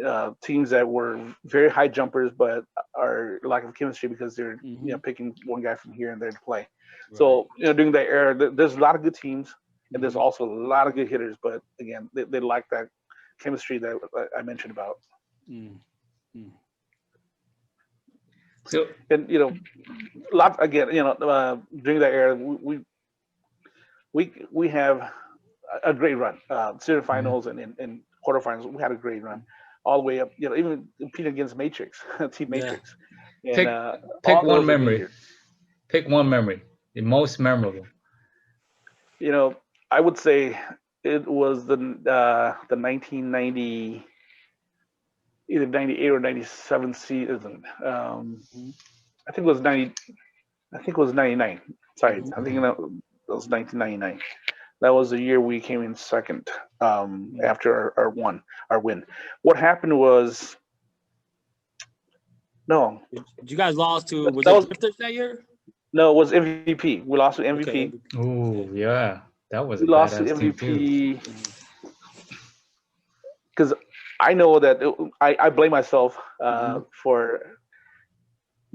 teams that were very high jumpers but are lack of chemistry because they're picking one guy from here and there to play. So during that era, there's a lot of good teams and there's also a lot of good hitters. But again, they lack that chemistry that I mentioned about. So and lots again. During that era, we have a great run. Semifinals and quarterfinals, we had a great run, all the way up. Even competing against Matrix, Team Matrix. And, pick one memory. Pick one memory. The most memorable. I would say it was the 1990, either 98 or 97 season. I think it was 90. I think it was 99. Sorry, I think that was 1999. That was the year we came in second after our win. What happened was, no. Did you guys lost to? Was it Grifters that year? No, it was MVP. We lost to MVP. Okay. Oh yeah, that was a We lost to badass team too. MVP because I know that I blame myself for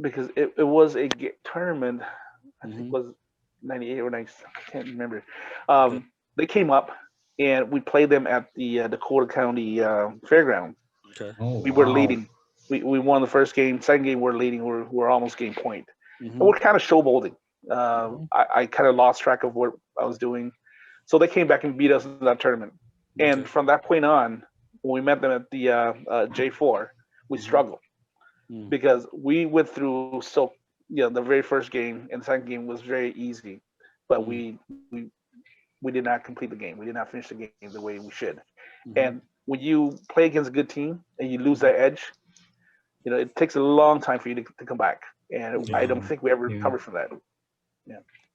because it was a tournament. I think it was 98 or 90. I can't remember. They came up and we played them at the Dakota County Fairground. Okay. Oh We were wow. leading. We won the first game. Second game we're leading. We're almost game point. Mhm. And we're kind of showboating. I kind of lost track of what I was doing. So they came back and beat us in that tournament. And Okay. from that point on, when we met them at the J4, we struggled because we went through the very first game and the second game was very easy, but we did not complete the game. We did not finish the game the way we should. And when you play against a good team and you lose that edge, it takes a long time for you to come back. And I don't think we ever recovered from that.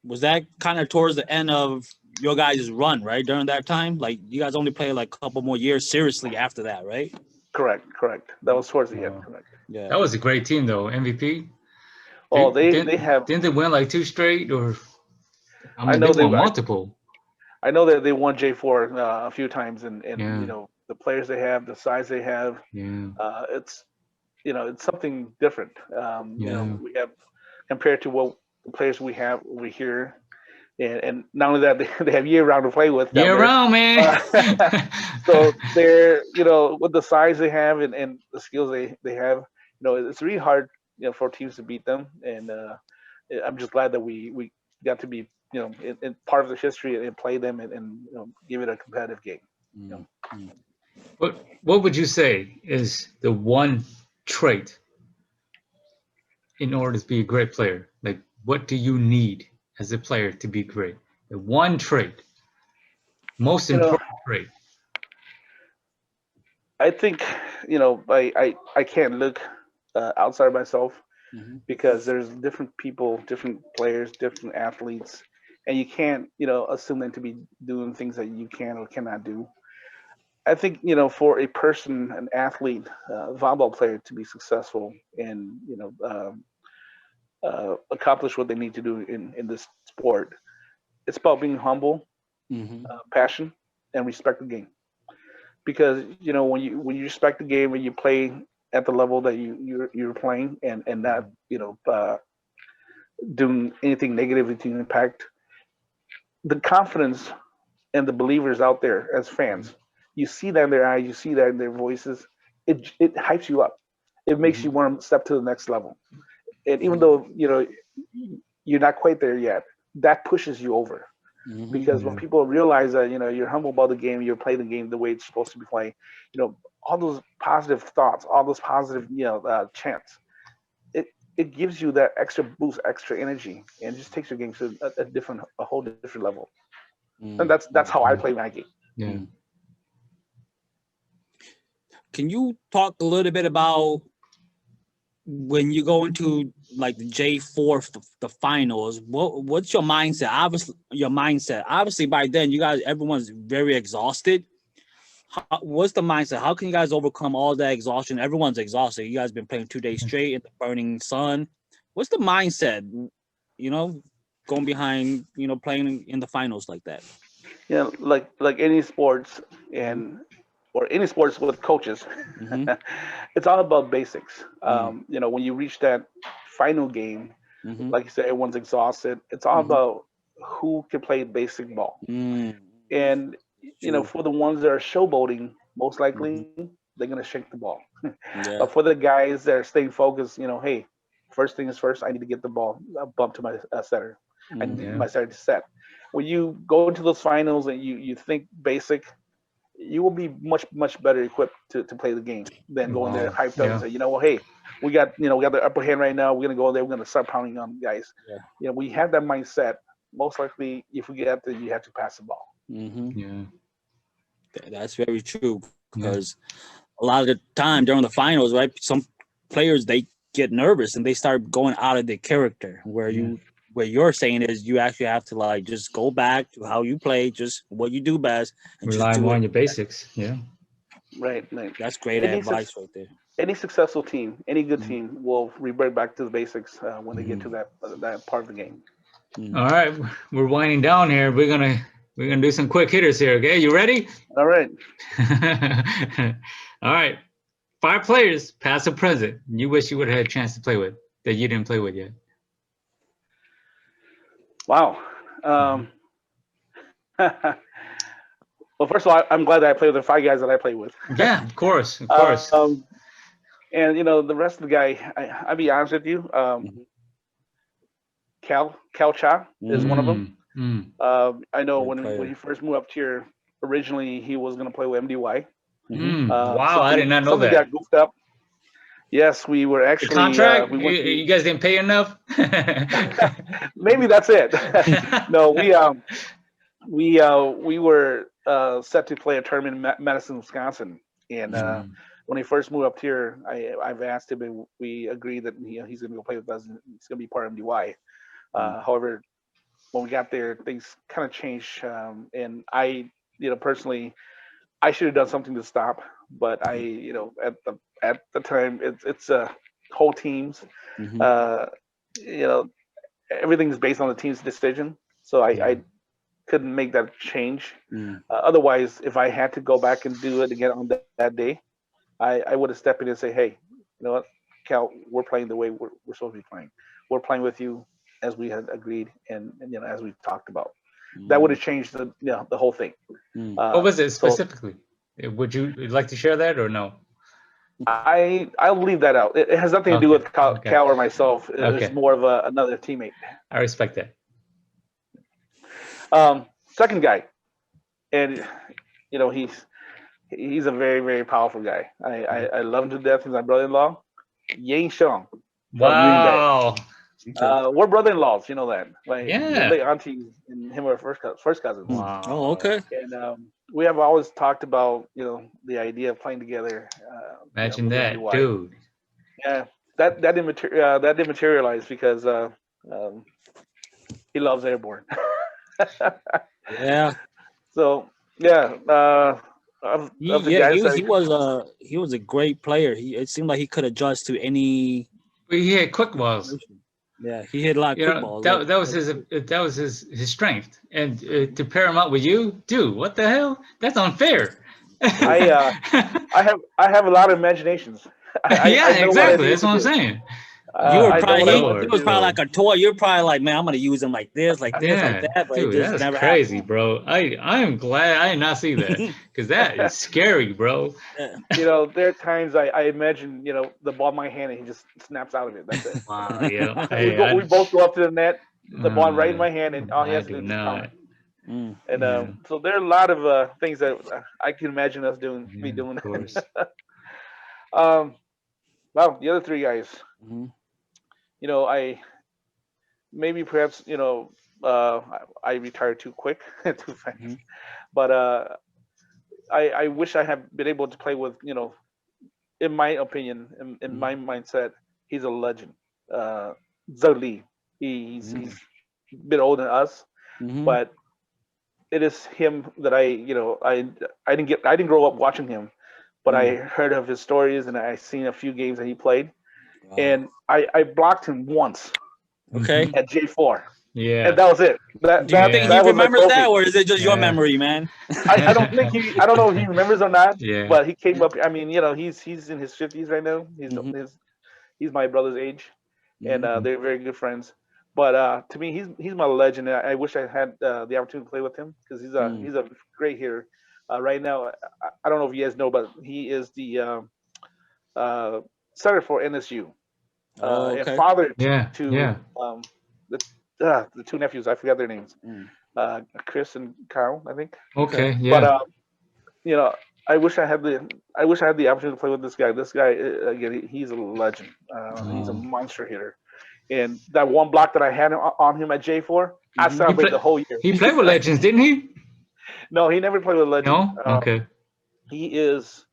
Was that kind of towards the end of your guys' run, right? During that time, like you guys only played like a couple more years seriously after that, right? Correct. That was towards the end. Correct. Yeah. That was a great team though. MVP. Oh, they have. Didn't they win like 2 straight or? I mean, know they won multiple. I know that they won J4 a few times, and Yeah. the players they have, the size they have, Yeah. it's it's something different. Yeah. We have compared to what the players we have over here, and not only that, they have year round to play with. down Year there. round, man. So they're with the size they have and the skills they have, it's really hard for teams to beat them, and I'm just glad that we got to be in part of the history and play them and give it a competitive game. What would you say is the one trait in order to be a great player? Like, what do you need as a player to be great? The one trait, most important trait. I think I can't look outside myself because there's different people, different players, different athletes, and you can't assume them to be doing things that you can or cannot do. I think for a person, an athlete, volleyball player to be successful and accomplish what they need to do in this sport, it's about being humble, passion, and respect the game. Because when you respect the game and you play at the level that you're playing and not doing anything negative to impact the confidence and the believers out there as fans, you see that in their eyes, you see that in their voices. It hypes you up. It makes you want to step to the next level. And even though you're not quite there yet, that pushes you over. Because when people realize that you're humble about the game, you're playing the game the way it's supposed to be played, all those positive thoughts, all those positive chants, it gives you that extra boost, extra energy, and just takes your game to a whole different level. And that's how I play my game. Yeah. Can you talk a little bit about when you go into like the J4, the finals? What's your mindset? Obviously, by then everyone's very exhausted. What's the mindset? How can you guys overcome all that exhaustion? Everyone's exhausted. You guys been playing 2 days straight in the burning sun. What's the mindset? Going behind, playing in the finals like that. Yeah, like any sports or any sports with coaches, it's all about basics. When you reach that final game, like you said, everyone's exhausted. It's all about who can play basic ball. And for the ones that are showboating, most likely they're gonna shake the ball. But for the guys that are staying focused, hey, first thing is first. I need to get the ball bumped to my setter. I need my setter to set. When you go into those finals and you think basic, you will be much better equipped to play the game than going there hyped up and say, hey, we got the upper hand right now. We're gonna go there. We're gonna start pounding on guys. When you have that mindset, most likely if we get there, you have to pass the ball. Yeah. That's very true, because a lot of the time during the finals, right, some players, they get nervous and they start going out of their character, where you're saying is you actually have to like just go back to how you play, just what you do best, and Rely just do more it. on your basics. Yeah. Right. That's great advice right there. any successful team, any good team will revert back to the basics when they get to that part of the game. All right, we're winding down here. We're gonna do some quick hitters here. Okay, you ready? All right. All right. 5 players, past or present, you wish you would have had a chance to play with that you didn't play with yet. Wow. Well, first of all, I'm glad that I played with the 5 guys that I played with. Yeah, of course, of course. And the rest of the guy, I'll be honest with you. Cal Cha is one of them. I know when he first moved up here, originally he was going to play with MDY. Wow, I did not know that. Got goofed up. Yes, we were actually. The contract? You guys didn't pay enough? Maybe that's it. No, we were set to play a tournament in Madison, Wisconsin, and when he first moved up here, I've asked him, and we agreed that he's going to go play with us. And it's going to be part of MDY. However, when we got there, things kind of changed, and I, personally, I should have done something to stop. But I, at the time, it's whole teams. Everything's based on the team's decision. So I couldn't make that change. Otherwise, if I had to go back and do it again on that day, I would have stepped in and say, hey, you know what, Cal, we're playing the way we're supposed to be playing. We're playing with you as we had agreed and as we talked about. That would have changed the whole thing. What was it specifically? Would you like to share that or no? I'll leave that out. It has nothing to do with Cal or myself. It's more of another teammate. I respect that. Second guy, and he's a very, very powerful guy. I love him to death. He's my brother-in-law, Yang Sheng. Wow. We're brother-in-laws, you know that. Yeah. Like aunties and him are first cousins. Wow. Oh, okay. And we have always talked about the idea of playing together. Imagine that, dude. Yeah, that didn't materialize because he loves airborne. Yeah. So yeah, he was a great player. It seemed like he could adjust to any. He had quick balls. Yeah, he hit a lot of quick balls. That was his strength, and to pair him up with you, dude, what the hell? That's unfair. I have a lot of imaginations. Exactly. That's what I'm saying. He was probably like a toy. You're probably like, man, I'm gonna use him like this, like that. But dude, it just that's never crazy, happened. bro. I am glad I did not see that because that is scary, bro. There are times I imagine, the ball in my hand and he just snaps out of it. That's it. Wow, yeah. We both go up to the net, the ball right in my hand, and all he has to do is count it. And so there are a lot of things that I can imagine us doing. Of course. Well, the other 3 guys. I maybe perhaps I retired too quick, too fast. But I wish I had been able to play with in my opinion, in my mindset, he's a legend. Zhou, he's a bit older than us, but it is him that I didn't grow up watching him, but I heard of his stories and I seen a few games that he played. And I blocked him once. Okay. At J4. Yeah. And that was it. Do you think he remembers that, or is it just your memory, man? I don't think I don't know if he remembers or not. Yeah. But he came up. I mean, he's in his 50s right now. He's my brother's age, and they're very good friends. But to me, he's my legend. And I wish I had the opportunity to play with him because he's a great hitter. Right now, I don't know if you guys know, but he is the center for NSU. And father to the 2 nephews. I forgot their names. Chris and Kyle, I think. Okay. Yeah. But I wish I had the opportunity to play with this guy. This guy again, he's a legend. He's a monster hitter. And that one block that I had on him at J4, I celebrated the whole year. He played with legends, didn't he? No, he never played with legends. No. Okay. He is.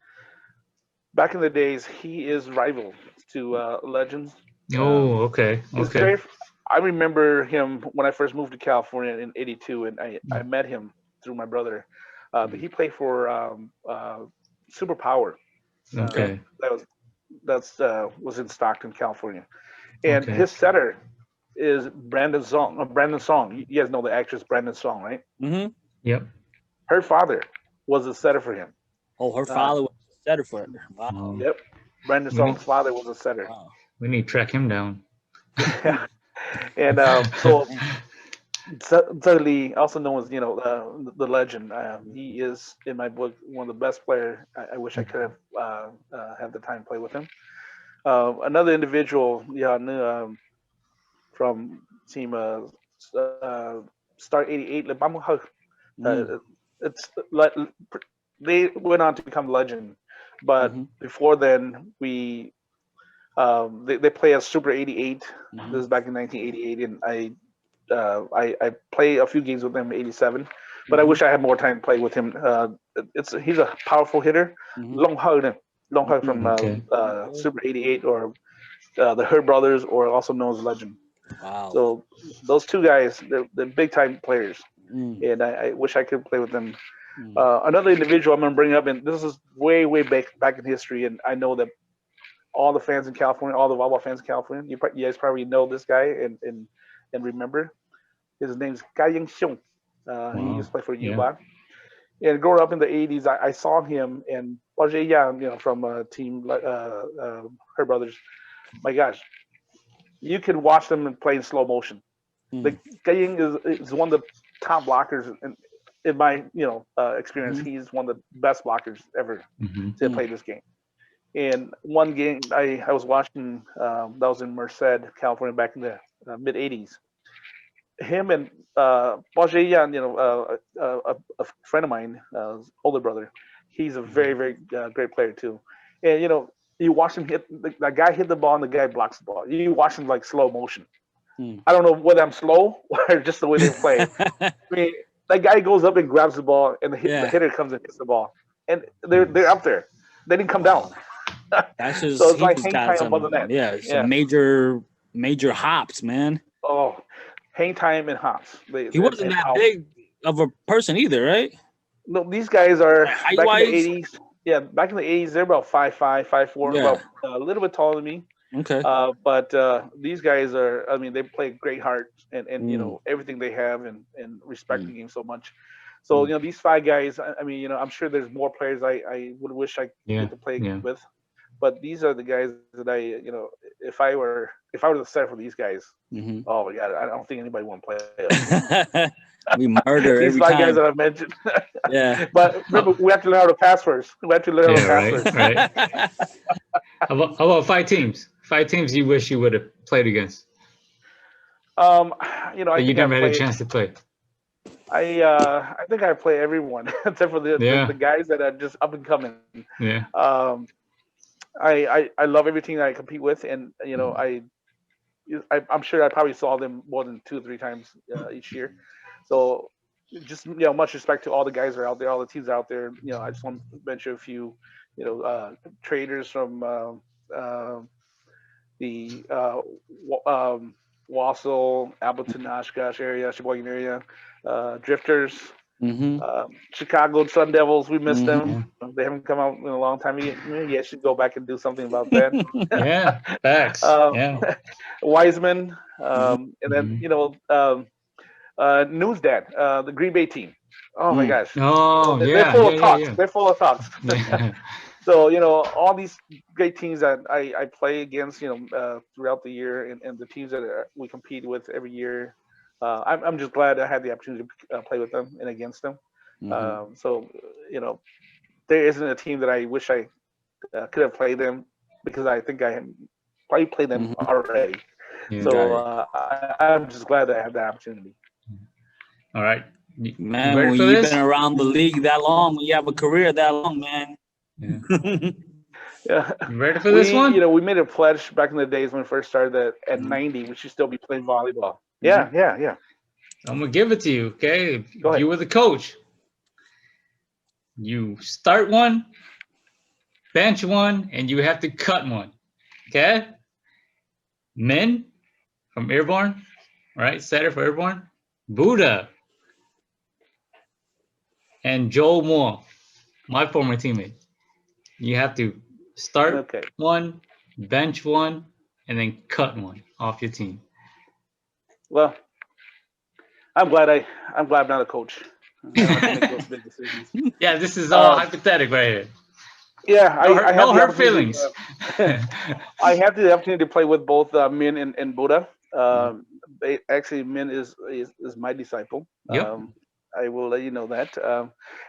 Back in the days, he is rival to legends. Oh, okay. Okay. I remember him when I first moved to California in '82, and I met him through my brother. But he played for Superpower. Okay. was in Stockton, California, and Okay. his setter is Brandon Song. Brandon Song. You guys know the actress Brandon Song, right? Mm-hmm. Yep. Her father was a setter for him. Oh, her father was a setter for her. Wow. Oh, Yep, Brandon We need- Song's father was a setter. Wow. we need to track him down. And so Lee, also known as the legend, he is in my book one of the best players. I wish I could have the time to play with him. Another individual, from team Star 88, it's like they went on to become legend, but Mhm. before then they play as Super 88. Mhm. This is back in 1988, and I play a few games with him in '87, but I Mhm. wish I had more time to play with him. He's a powerful hitter. Mhm. Long Hug from Okay. Super '88 or the Hurt Brothers, or also known as Legend. Wow. So those two guys, they're big time players, Mm. and I wish I could play with them. Mm. Another individual I'm gonna bring up, and this is way back in history, and I know that all the fans in California, all the volleyball fans in California, you guys probably know this guy and remember. His name's Kai Xiong. He Wow. used to play for Yeah. Yuba. And growing up in the '80s, I saw him and from team Her Brothers. My gosh, you can watch them and play in slow motion. Mm. The Kai is one of the top blockers in my experience. Mhm. He's one of the best blockers ever Mhm. to play this game. And one game I was watching that was in Merced, California, back in the mid '80s. Him and Yan, a friend of mine, older brother. He's a very great player too. And you watch him hit that guy hit the ball and the guy blocks the ball. You watch him like slow motion. Mm. I don't know whether I'm slow or just the way they play. I mean, that guy goes up and grabs the ball, and the Yeah. hitter comes and hits the ball, and they're up there. They didn't come Wow. down. That's just So it's he like just hang got time some above the net. yeah, Yeah. some major hops, man. Oh, hang time and hops. He wasn't that big of a person either, right? No, these guys are Like, height back in the wise? '80s. Yeah, back in the '80s, they're about 5'5", 5'4", Yeah. about a little bit taller than me. Okay. But these guys are. I mean, they play great heart and Mm. everything they have and respect Mm. the game so much. So Mm. these five guys. I mean, I'm sure there's more players I would wish I Yeah. get to play Yeah. with, but these are the guys that if I were to set for these guys, Mhm. oh my god, I don't think anybody want to play. We murder These every five guys time. that I mentioned. Yeah. But remember, we have to learn how to pass first. We have to learn how to Yeah, pass right, first. right. How about 5 teams? 5 teams you wish you would have played against I that you think I never had a play. chance to play. I think I play everyone except for Yeah. the guys that are just up and coming. Yeah. I love every team that I compete with, and I'm sure I probably saw them more than 2 or 3 times each year. So just much respect to all the guys that are out there, all the teams out there. I just want to mention a few, traders from the Wausau, Appleton, Oshkosh area, Sheboygan area, Drifters, Mhm. Chicago Sun Devils. We miss Mhm. them. They haven't come out in a long time. Maybe I should go back and do something about that. Yeah. Facts. Um, Yeah. Wiseman, Mhm. and then Mhm. News Dad, the Green Bay team. Oh my Mm. gosh, Oh, they're yeah. full Yeah. of Yeah. talks. Yeah. They're full of talks. Yeah. So all these great teams that I play against, throughout the year, and the teams that we compete with every year. I'm just glad I had the opportunity to play with them and against them. Mhm. So there isn't a team that I wish I could have played them, because I think I had probably played them Mhm. already. Yeah. So Got it. I'm just glad that I had that opportunity. All right. You Man, ready when for you've this? been around the league that long, when you have a career that long, man. Yeah. Yeah, You ready for this one? we made a pledge back in the days when we first started that at Mhm. 90 we should still be playing volleyball. Mhm. Yeah. I'm gonna give it to you. Okay. If Go ahead. you were the coach, you start one, bench one, and you have to cut one. Okay. Men from Airborne, right? Setter for Airborne, Buddha, and Joel Moore, my former teammate. You have to Start Okay. one, bench one, and then cut one off your team. Well, I'm glad I'm not a coach. I don't have to make those big decisions. Yeah, this is all Um, hypothetical right here. yeah, I have No the hurt opportunity. feelings. I have the opportunity to play with both Min and Buddha. Actually, Min is my disciple. Yep. I will let you know that.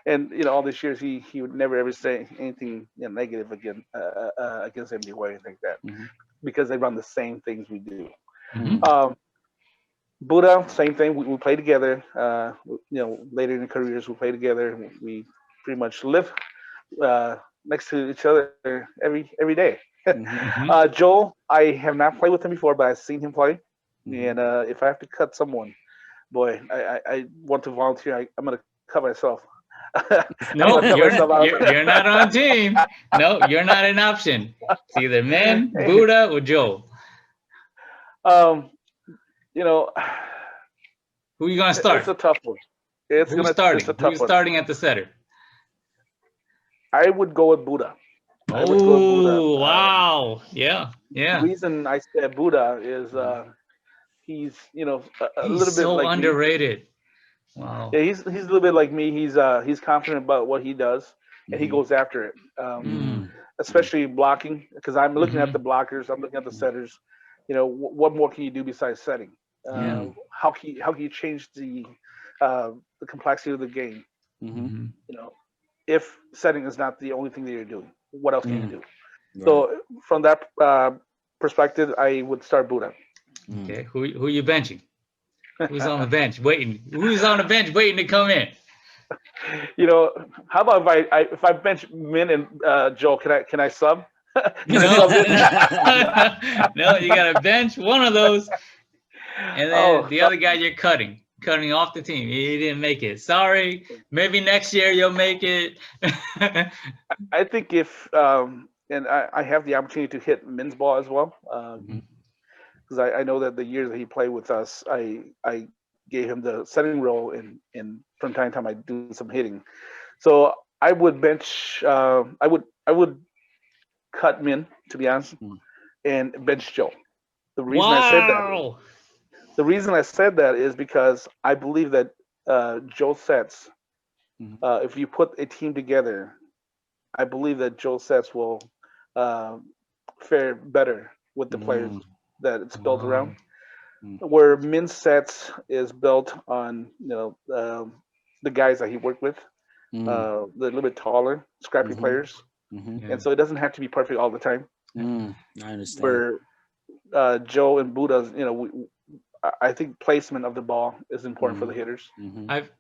And all these years he would never ever say anything negative against MDY or anything like that, because they run the same things we do. Mhm. Buddha, same thing. We play together. Later in the careers we play together. We pretty much live next to each other every day. Joel, I have not played with him before, but I've seen him play. And if I have to cut someone, boy, I want to volunteer. I'm going to cut myself. No, you're not on team. No, you're not an option. It's either Min, Buddha, or Joe. You know, Who are you gonna start? it's a tough one. It's a tough Who's one. starting at the setter? I would go with Buddha. Oh, wow. Yeah. The reason I said Buddha is he's a He's little bit so like me. underrated. Wow. Yeah, he's a little bit like me. He's confident about what he does, and he goes after it. Especially blocking, because I'm looking at the blockers, I'm looking at the setters. What more can you do besides setting? How can you change the complexity of the game? If setting is not the only thing that you're doing, what else can you do? Right. So from that perspective, I would start Buddha. Okay, who are you benching? Who's on the bench waiting? Who's on the bench waiting to come in? How about if I bench Min and Joel, can I sub? No, no, you gotta bench one of those, and then the other guy you're cutting off the team. He didn't make it. Sorry. Maybe next year you'll make it. I think if and I have the opportunity to hit Min's ball as well, because I know that the years that he played with us, I gave him the setting role, and from time to time I do some hitting. So I would bench. I would cut Min, to be honest, and bench Joe. The reason I said that is because I believe that Joe sets. If you put a team together, I believe that Joe sets will fare better with the players that it's built around. Where Min sets is built on the guys that he worked with, the little bit taller, scrappy players, and so it doesn't have to be perfect all the time. I understand. Where Joe and Buddha's, I think placement of the ball is important for the hitters.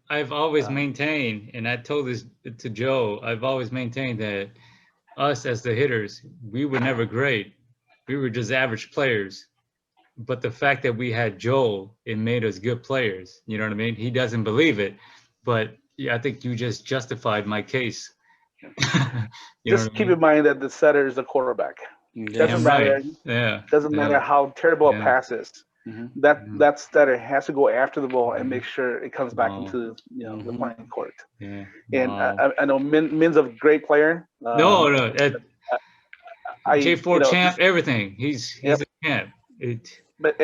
I've always maintained, and I told this to Joe, I've always maintained that us as the hitters, we were never great. We were just average players. But the fact that we had Joel, it made us good players. You know what I mean? He doesn't believe it, but I think you just justified my case. Just keep in mind that the setter is the quarterback. Doesn't matter. Doesn't matter how terrible a pass is. That setter has to go after the ball and make sure it comes back into the playing court. And I know Min's a great player. J4 champ, everything. He's a champ. But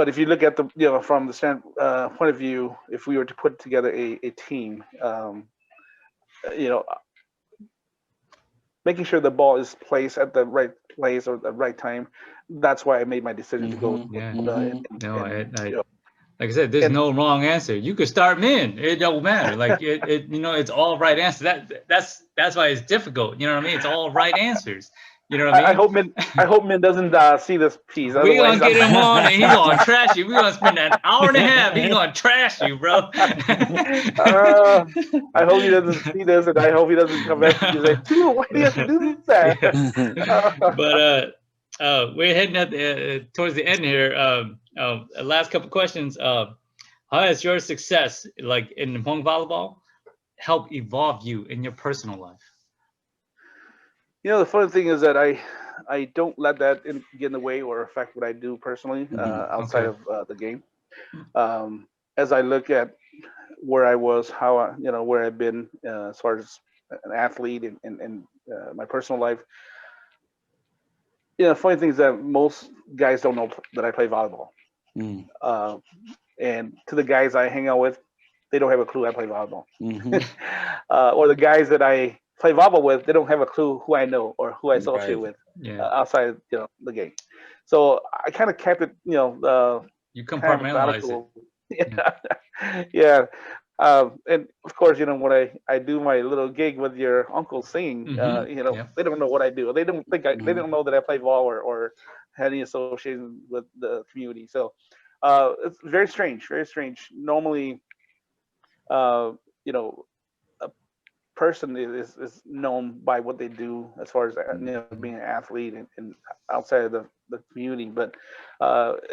if you look at the from the point of view, if we were to put together a team, making sure the ball is placed at the right place or the right time, that's why I made my decision to go. Like I said, there's no wrong answer. You could start Min. It don't matter. Like it's all right answers. That's why it's difficult. You know what I mean? It's all right answers. You know what I mean? I hope Min doesn't see this piece. We're gonna get him on and he's gonna trash you. We're gonna spend an hour and a half. He's gonna trash you, bro. I hope he doesn't see this, and I hope he doesn't come back and say, "Dude, why do you have to do that?" But we're heading towards the end here. Last couple questions. How has your success, like in Hmong volleyball, helped evolve you in your personal life? The funny thing is that I don't let that get in the way or affect what I do personally outside of the game. As I look at where I was, how where I've been as far as an athlete and my personal life, funny thing is that most guys don't know that I play volleyball. Mm. And to the guys I hang out with, they don't have a clue I play volleyball. Mm-hmm. Or the guys that I play volleyball with, they don't have a clue who I know or who I associate Right. with Yeah. outside, the game. So I kind of kept it, You kind of compartmentalize it. methodical. Yeah. And of course, when I do my little gig with your uncle singing, Yeah. they don't know what I do. They don't think they don't know that I play ball or had any association with the community. So it's very strange, very strange. Normally, uh, you know, a person is known by what they do as far as being an athlete and outside of the community, but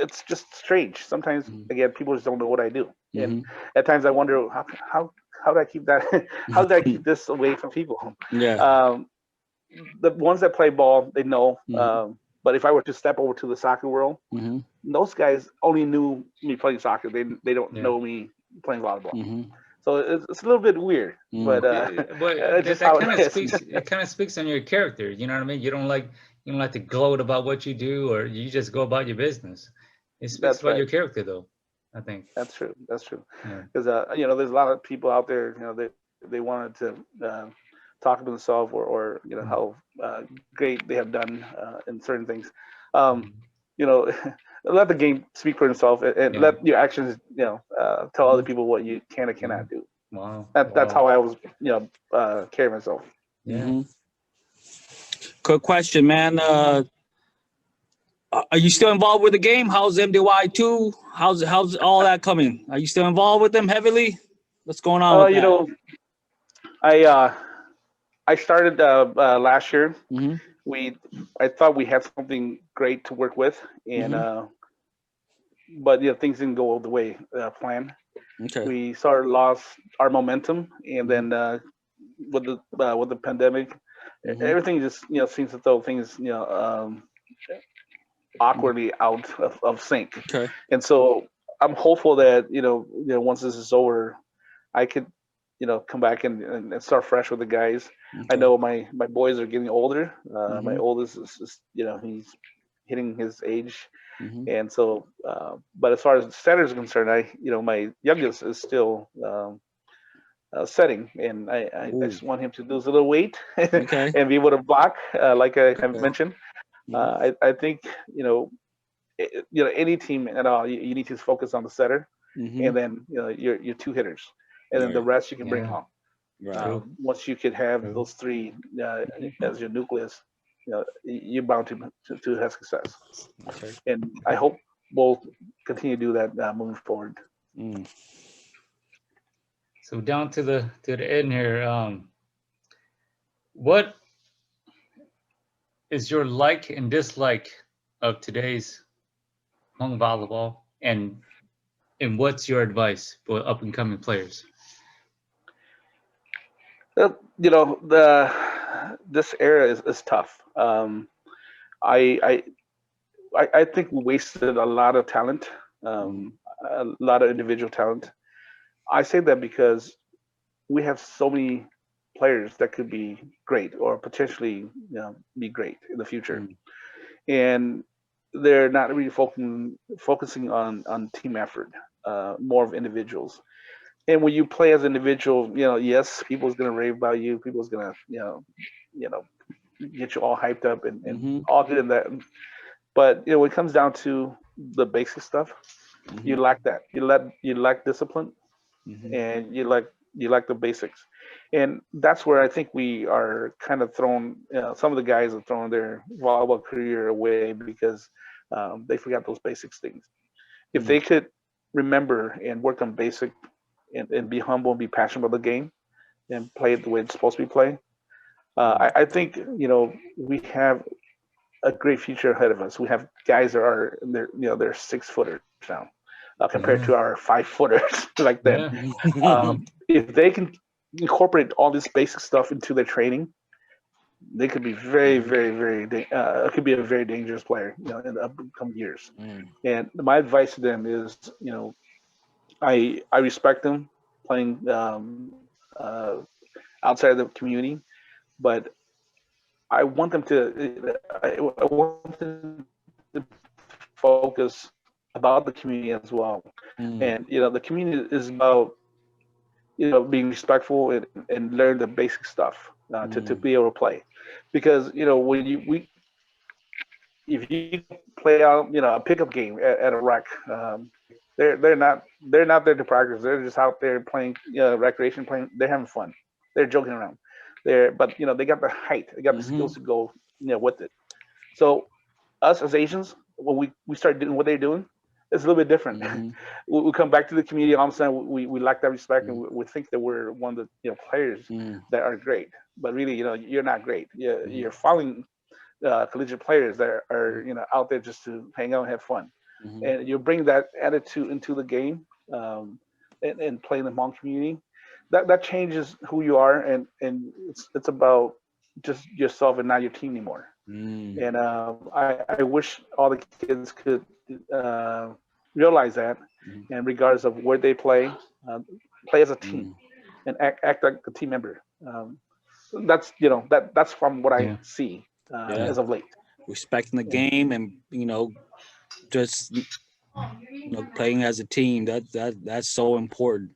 it's just strange. Sometimes again, people just don't know what I do, and at times I wonder how do I keep that? How did I keep this away from people? Yeah. The ones that play ball, they know. Mhm. But if I were to step over to the soccer world, Mm-hmm. those guys only knew me playing soccer. They don't Yeah. know me playing volleyball. Mm-hmm. So it's a little bit weird, but But it's just that how kind it of is. speaks. It kind of speaks on your character. You know what I mean? You don't like to gloat about what you do, or you just go about your business. It speaks That's about right. your character, though. I think. That's true. That's true. Yeah. Because there's a lot of people out there. They wanted to talk about themselves or how great they have done in certain things. Um, you know, let the game speak for itself and Yeah. let your actions tell other people what you can or cannot do. Wow. That's how I was carry myself. Yeah. Mm-hmm. Quick question, man. Are you still involved with the game? How's MDY 2? How's all that coming? Are you still involved with them heavily? What's going on with that? I started last year. Mm-hmm. I thought we had something great to work with, and but things didn't go the way planned. Okay. We sort of lost our momentum, and then with the pandemic, everything just seems to throw things awkwardly out of sync. Okay. And so I'm hopeful that once this is over, I could come back and start fresh with the guys. I Okay. know my boys are getting older. My Mhm. oldest is he's hitting his age, Mm-hmm. and so but as far as the setters are concerned, my youngest is still setting, and I Ooh. just want him to lose a little weight Okay. and be able to block like I have Okay. mentioned. Mhm. I think any team at all, you need to focus on the setter, Mm-hmm. and then your two hitters, and then the Right. rest you can bring Yeah. along. Right. True. Once you could have True. those three as your nucleus, you're bound to have success. Okay. And I hope we'll continue to do that moving forward. Mm. So down to the end here. What is your like and dislike of today's Hmong volleyball, and what's your advice for up and coming players? This era is tough. I, I think we wasted a lot of talent, a lot of individual talent. I say that because we have so many players that could be great or potentially be great in the future, Mm. and they're not really focusing on team effort, more of individuals. And when you play as an individual, yes, people's gonna rave about you. People's gonna you know get you all hyped up and Mm-hmm. all good in that. But when it comes down to the basic stuff, you Mm-hmm. lack that. You lack discipline, Mm-hmm. and you like the basics, and that's where I think we are kind of thrown. Some of the guys are throwing their volleyball career away because they forgot those basics things. If they could remember and work on basic and be humble and be passionate about the game and play it the way it's supposed to be played, I think we have a great future ahead of us. We have guys that are they're 6-footers now compared Yeah. to our 5-footers like then. Yeah. Mm-hmm. If they can incorporate all this basic stuff into their training, they could be very, very, very. It could be a very dangerous player, in the upcoming years. Mm. And my advice to them is, I respect them playing outside of the community, but I want them to. I want them to focus about the community as well. And the community is about being respectful and learn the basic stuff to be able to play, because when if you play out a pickup game at a rec, they're not there to practice. They're just out there playing recreation, playing. They're having fun. They're joking around. But they got the height. They got the skills to go with it. So us as Asians, when we start doing what they're doing, it's a little bit different. We come back to the community. All of a sudden, we lack that respect, and we think that we're one of the players that are great. But really, you're not great. You're following collegiate players that are out there just to hang out and have fun, and you bring that attitude into the game, and play in the Hmong community. That changes who you are, and it's about just yourself and not your team anymore. And I wish all the kids could realize that, and regardless of where they play as a team and act like a team member. That's from what I see as of late. Respecting the game, and just playing as a team. That's so important.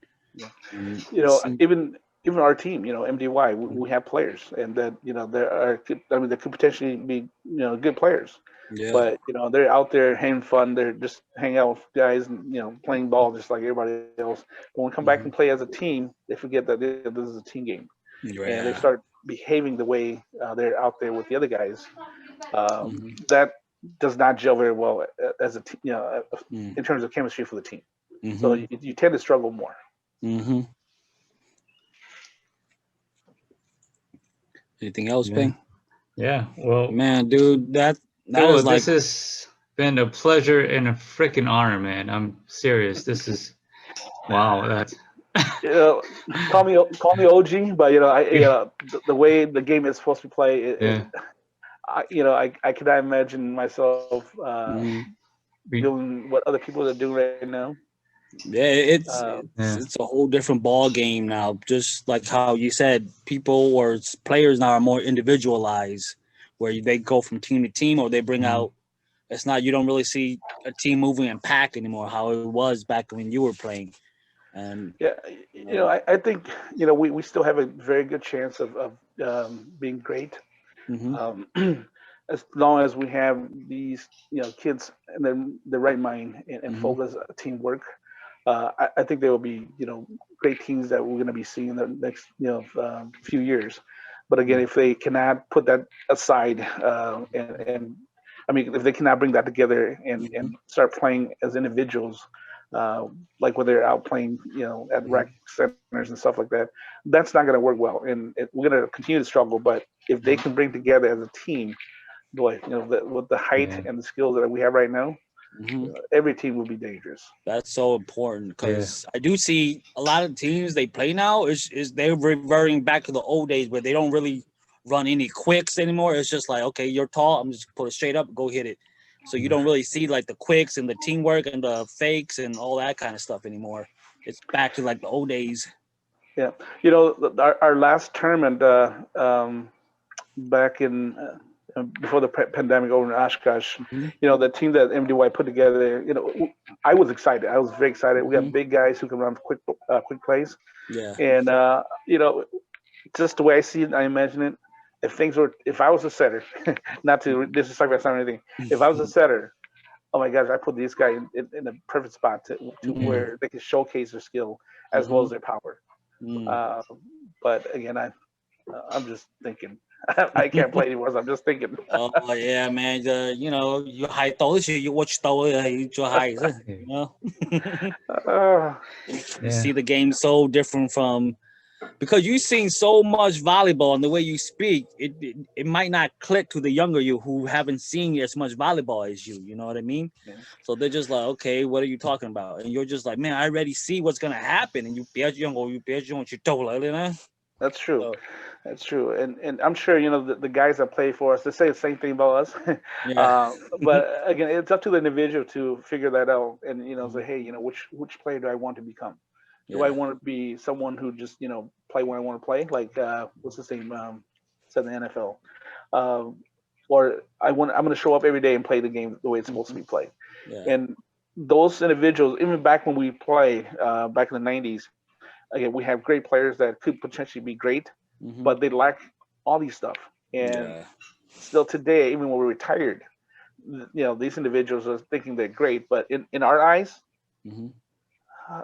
Even our team, MDY, we have players, and that there could potentially be good players. Yeah. But they're out there having fun. They're just hanging out with guys and playing ball just like everybody else. But when we come back and play as a team, they forget that this is a team game, and they start behaving the way they're out there with the other guys. That does not gel very well as a in terms of chemistry for the team. So you tend to struggle more. Anything else, Ben? Yeah. Well, man, dude, that was like, this has been a pleasure and a freaking honor, man. I'm serious. This is wow. That's call me OG, but the way the game is supposed to be played, I cannot imagine myself doing what other people are doing right now. Yeah, it's a whole different ball game now. Just like how you said, people or players now are more individualized, where they go from team to team, or they bring out. It's not, you don't really see a team moving in pack anymore, how it was back when you were playing. And I think we still have a very good chance of being great, as long as we have these kids in the right mind and focus teamwork. I think there will be great teams that we're going to be seeing in the next few years. But again, if they cannot put that aside, and I mean, if they cannot bring that together and start playing as individuals, like when they're out playing at rec centers and stuff like that, that's not going to work well, and we're going to continue to struggle. But if they can bring together as a team, boy, with the height and the skills that we have right now, every team will be dangerous. That's so important, because I do see a lot of teams they play now is they're reverting back to the old days where they don't really run any quicks anymore. It's just like, okay, you're tall, I'm just put it straight up, go hit it. So you don't really see like the quicks and the teamwork and the fakes and all that kind of stuff anymore. It's back to like the old days. Yeah, our last tournament back in before the pandemic over in Oshkosh, the team that MDY put together, I was excited. I was very excited. We got big guys who can run quick plays. Yeah. And just the way I see it, I imagine it. If I was a setter, not to disrespect my son or anything, if I was a setter, oh my gosh, I put this guy in a perfect spot to where they can showcase their skill as well as their power. But again, I'm just thinking. I can't play anymore, so I'm just thinking. Oh yeah, man. You high told you watch you high. You see the game so different from, because you've seen so much volleyball, and the way you speak, it might not click to the younger you who haven't seen as much volleyball as you. You know what I mean? Yeah. So they're just like, okay, what are you talking about? And you're just like, man, I already see what's gonna happen, and you That's true. So, that's true. And I'm sure the guys that play for us, they say the same thing about us. But again, it's up to the individual to figure that out and say, hey, which player do I want to become? Do I want to be someone who just play when I want to play, like what's his name, said in the NFL, or I'm going to show up every day and play the game the way it's supposed to be played. Yeah. And those individuals, even back when we play, back in the 90s, again, we have great players that could potentially be great, but they lack all these stuff. And still today, even when we're retired, these individuals are thinking they're great, but in our eyes,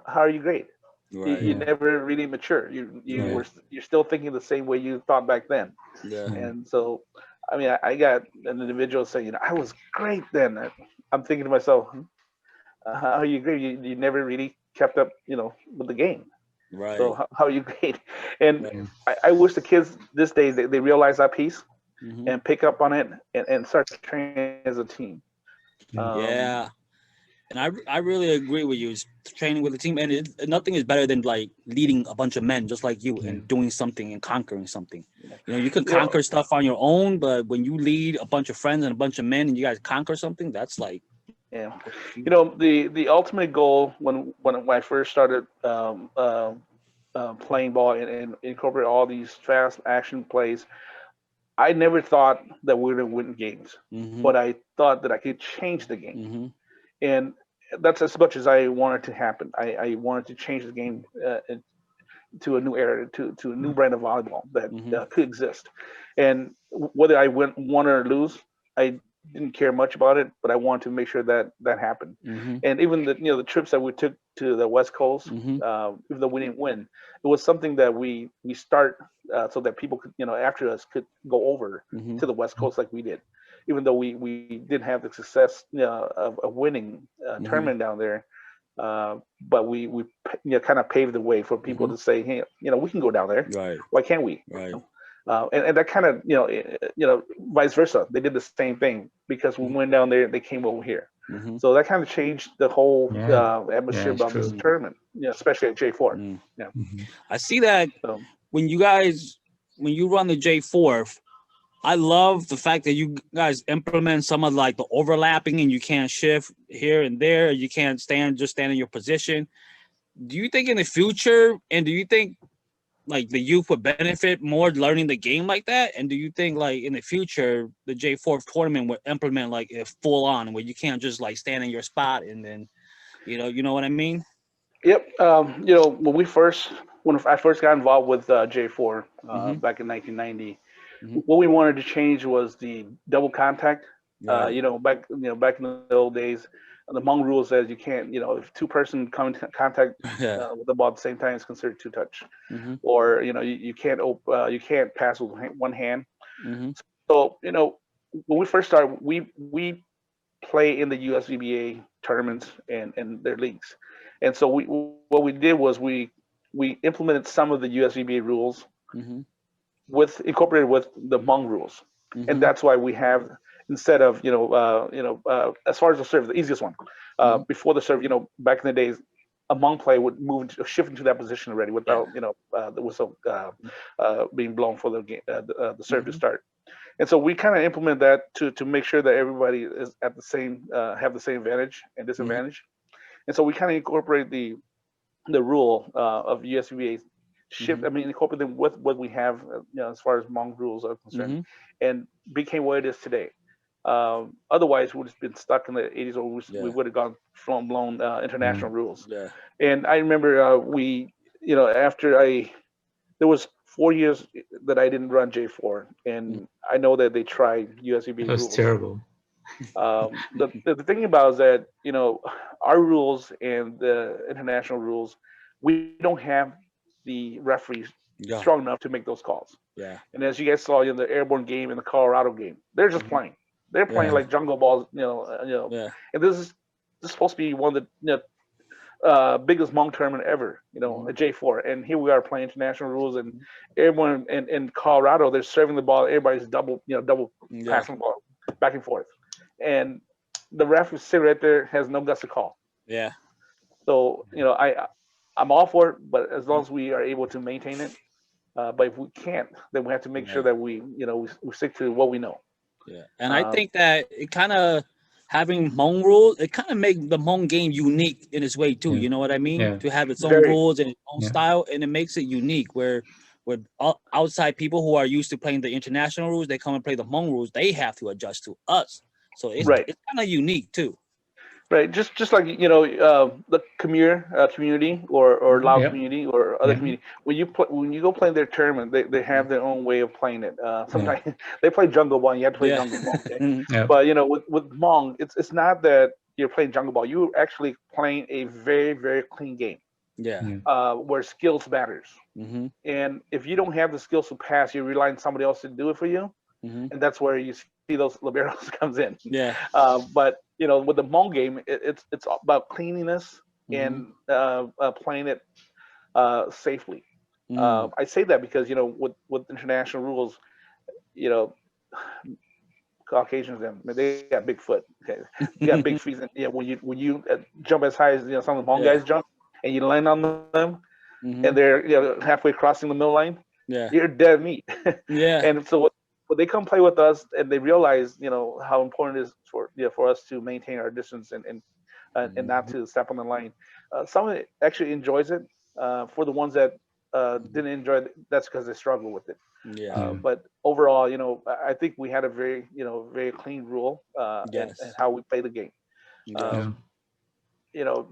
how are you great? Right. You never really mature. You're still thinking the same way you thought back then. Yeah. And so, I mean, I got an individual saying, I was great then. I'm thinking to myself, how are you great? You never really kept up, with the game. Right. So how are you great? And I wish the kids this day they realize that piece and pick up on it and start training as a team. Yeah. And I really agree with you. It's training with the team, and nothing is better than like leading a bunch of men just like you and doing something and conquering something. You can conquer stuff on your own, but when you lead a bunch of friends and a bunch of men and you guys conquer something, that's like the ultimate goal when I first started playing ball and incorporate all these fast action plays. I never thought that we were going to win games, but I thought that I could change the game. And that's as much as I wanted to happen. I wanted to change the game to a new era, to a new brand of volleyball that could exist. And whether I won or lose, I didn't care much about it, but I wanted to make sure that happened. And even the trips that we took to the West Coast, even though we didn't win, it was something that we start so that people could, after us could go over to the West Coast like we did. Even though we didn't have the success of winning tournament down there, but we kind of paved the way for people to say, hey, we can go down there. Right. Why can't we? Right. And that kind of vice versa. They did the same thing because we went down there, they came over here. So that kind of changed the whole atmosphere about this tournament, especially at J4. I see that when you run the J4. I love the fact that you guys implement some of like the overlapping and you can't shift here and there. You can't stand in your position. Do you think in the future, and do you think like the youth would benefit more learning the game like that? And do you think like in the future, the J4 tournament would implement like a full on where you can't just like stand in your spot and then, you know what I mean? Yep. When I first got involved with J4 back in 1990, what we wanted to change was the double contact. Back in the old days, the Hmong rule says you can't, if two-person come into contact with the ball at the same time, it's considered two touch. Or you can't pass with one hand. So when we first started, we play in the USVBA tournaments and their leagues, and so what we did was we implemented some of the USVBA rules incorporated with the Hmong rules, and that's why we have, instead of as far as the serve, the easiest one before the serve, back in the days, a Hmong player would shift into that position already without the whistle being blown for the game, the serve to start. And so we kind of implement that to make sure that everybody is at the same have the same advantage and disadvantage. And so we kind of incorporate the rule of USVBA shift. I mean, incorporate them with what we have, as far as Hmong rules are concerned, and became what it is today. Otherwise, we would have been stuck in the 80s, or we would have gone blown international rules. And I remember after there was 4 years that I didn't run J4, and I know that they tried USVBA rules. That was terrible. The thing about is that our rules and the international rules, we don't have the referees strong enough to make those calls. And as you guys saw in the Airborne game and the Colorado game, they're just playing. They're playing like jungle balls, And this is supposed to be one of the biggest Hmong tournament ever, a J4. And here we are playing international rules, and Airborne in Colorado, they're serving the ball. Everybody's double passing the ball back and forth. And the ref is sitting right there, has no guts to call. So, I'm all for it, but as long as we are able to maintain it. But if we can't, then we have to make sure that we stick to what we know. And I think that it kind of having Hmong rules, it kind of makes the Hmong game unique in its way too. You know what I mean? To have its own rules and its own style, and it makes it unique. Where with outside people who are used to playing the international rules, they come and play the Hmong rules. They have to adjust to us. So it's Right. it's kind of unique too. Right, just like the Khmer community or Lao Yep. community or other Yep. community. When you go play their tournament, they have their own way of playing it. Sometimes they play jungle ball, and you have to play jungle ball. Okay? Mhm. Yep. But with Hmong, it's not that you're playing jungle ball. You're actually playing a very very clean game, Yeah. where skills matters. Mm-hmm. And if you don't have the skills to pass, you rely on somebody else to do it for you, Mm-hmm. and that's where you see those liberos comes in. Yeah. But with the Hmong game, it's about cleanliness Mhm. and playing it safely. Mm. I say that because with international rules, you know, Caucasians they got big foot. Okay, they got big feet. And when you jump as high as some of the Hmong Yeah. guys jump, and you land on them, Mhm. and they're halfway crossing the middle line, Yeah. you're dead meat. Yeah. And so when they come play with us and they realize how important it is for us to maintain our distance and not to step on the line. Someone actually enjoys it. For the ones that didn't enjoy it, that's because they struggle with it. Yeah. But overall, I think we had a very very clean rule and Yes. how we play the game. Yeah. Yeah.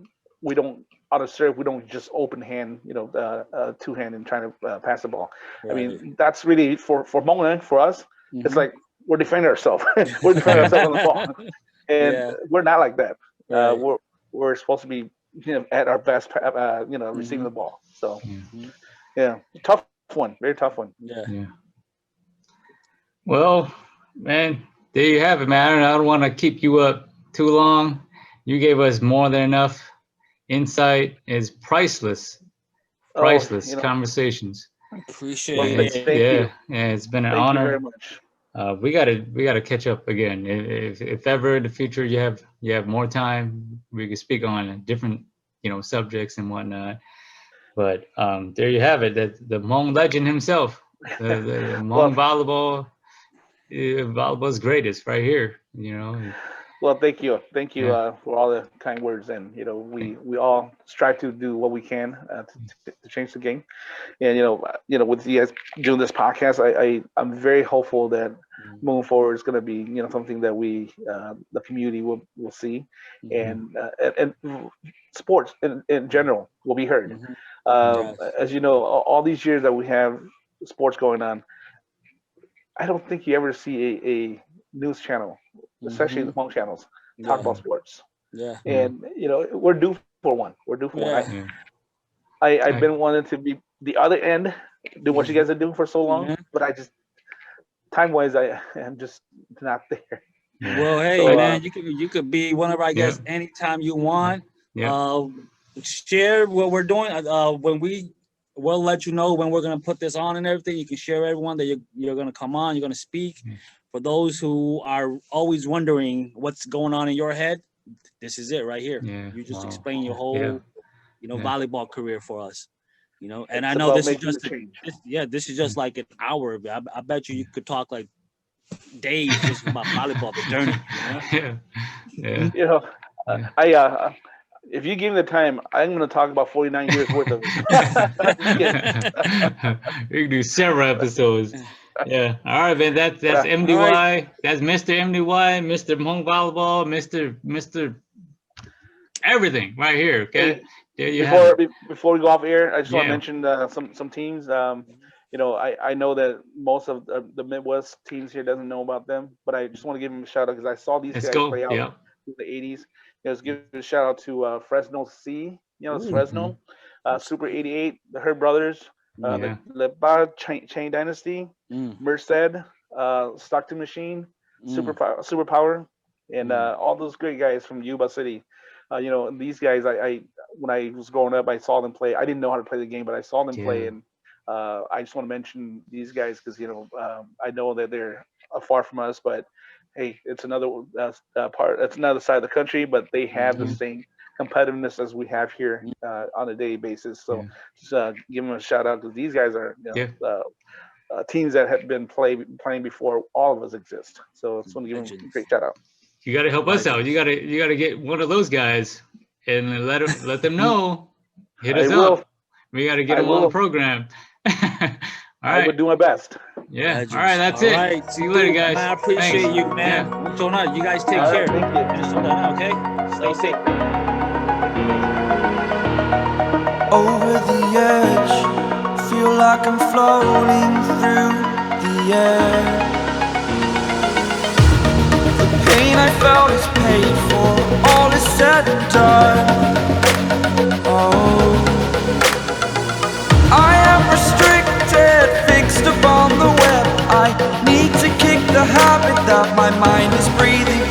We don't on a serve. We don't just open hand, two hand and trying to pass the ball. I Right. mean, that's really for Mona, for us. It's Mhm. like we're defending ourselves. We're defending ourselves on the ball, and Yeah. we're not like that. Right. We're supposed to be at our best, receiving the ball. So Mhm. yeah, tough one, very tough one. Yeah. Yeah. Well, man, there you have it, man. I don't want to keep you up too long. You gave us more than enough insight. It's priceless Oh, conversations. Appreciate well, it. thank you, It's been an thank you very honor. much. We gotta catch up again. If ever in the future you have more time, we could speak on different subjects and whatnot. But there you have it. That the Hmong legend himself, the Well, Hmong volleyball's greatest right here. Well, thank you Yeah. for all the kind words, and we all strive to do what we can to change the game. And with you guys doing this podcast, I'm very hopeful that moving forward is going to be something that we the community will see, and sports in general will be heard. Mhm. Um, Yes. as you know, all these years that we have sports going on, I don't think you ever see a news channel, especially the Mhm. Hmong channels, talk Yeah. about sports. Yeah. And we're due for one. We're due for one. Yeah. Yeah. I've been wanting to be the other end, do what you guys are doing for so long, Yeah. but I just time wise I am just not there. Yeah. Well, hey, So, man, you could be one of our guests anytime you want. Yeah. Share what we're doing. We'll let you know when we're gonna put this on and everything. You can share everyone that you're gonna come on. You're gonna speak. Yeah. For those who are always wondering what's going on in your head, this is it right here. Yeah. You just Wow. explain your whole, Yeah. Yeah. volleyball career for us. And it's I know about this is making just the change. this is just like an hour. I bet you could talk like days just about volleyball, the journey. Yeah. Yeah. Yeah. I if you give me the time, I'm going to talk about 49 years worth of it. We can do several episodes. Yeah. All right, man. That's MDY. All right. That's Mr. MDY, Mr. Hmong Volleyball, Mr. Everything right here. Okay. Hey, There you have it. before we go off air, I just want to Yeah. mention some teams. I know that most of the Midwest teams here doesn't know about them, but I just want to give them a shout out because I saw these Let's guys go. play out Yeah. in the 80s. Let's give a shout out to Fresno C. It's Ooh. Fresno, Super 88, the Herb Brothers, Yeah. the Lebar Chain Dynasty, Mm. Merced, Stockton Machine, Mm. Superpower, and all those great guys from Yuba City. These guys, I when I was growing up, I saw them play. I didn't know how to play the game, but I saw them play, Yeah. and I just want to mention these guys because I know that they're far from us, but hey, it's another part. It's another side of the country, but they have the same competitiveness as we have here on a daily basis. So just give them a shout out because these guys are teams that have been playing before all of us exist. So I just want to give them a great shout out. You got to help us out. You got to get one of those guys and let them know. Hit us I will. up. We got to get I them on the will. program. All I right. would do my best. Yeah. Legends. All right. That's All it. right. See you later, Dude, guys. Man, I appreciate Thanks. you, man. Yeah. You guys take All care. right, thank you. Minnesota now, okay? Stay safe. Over the edge, feel like I'm floating through the air. The pain I felt is paid for, all is said and done. Oh, I am restricted, fixed upon the web. I need to kick the habit that my mind is breathing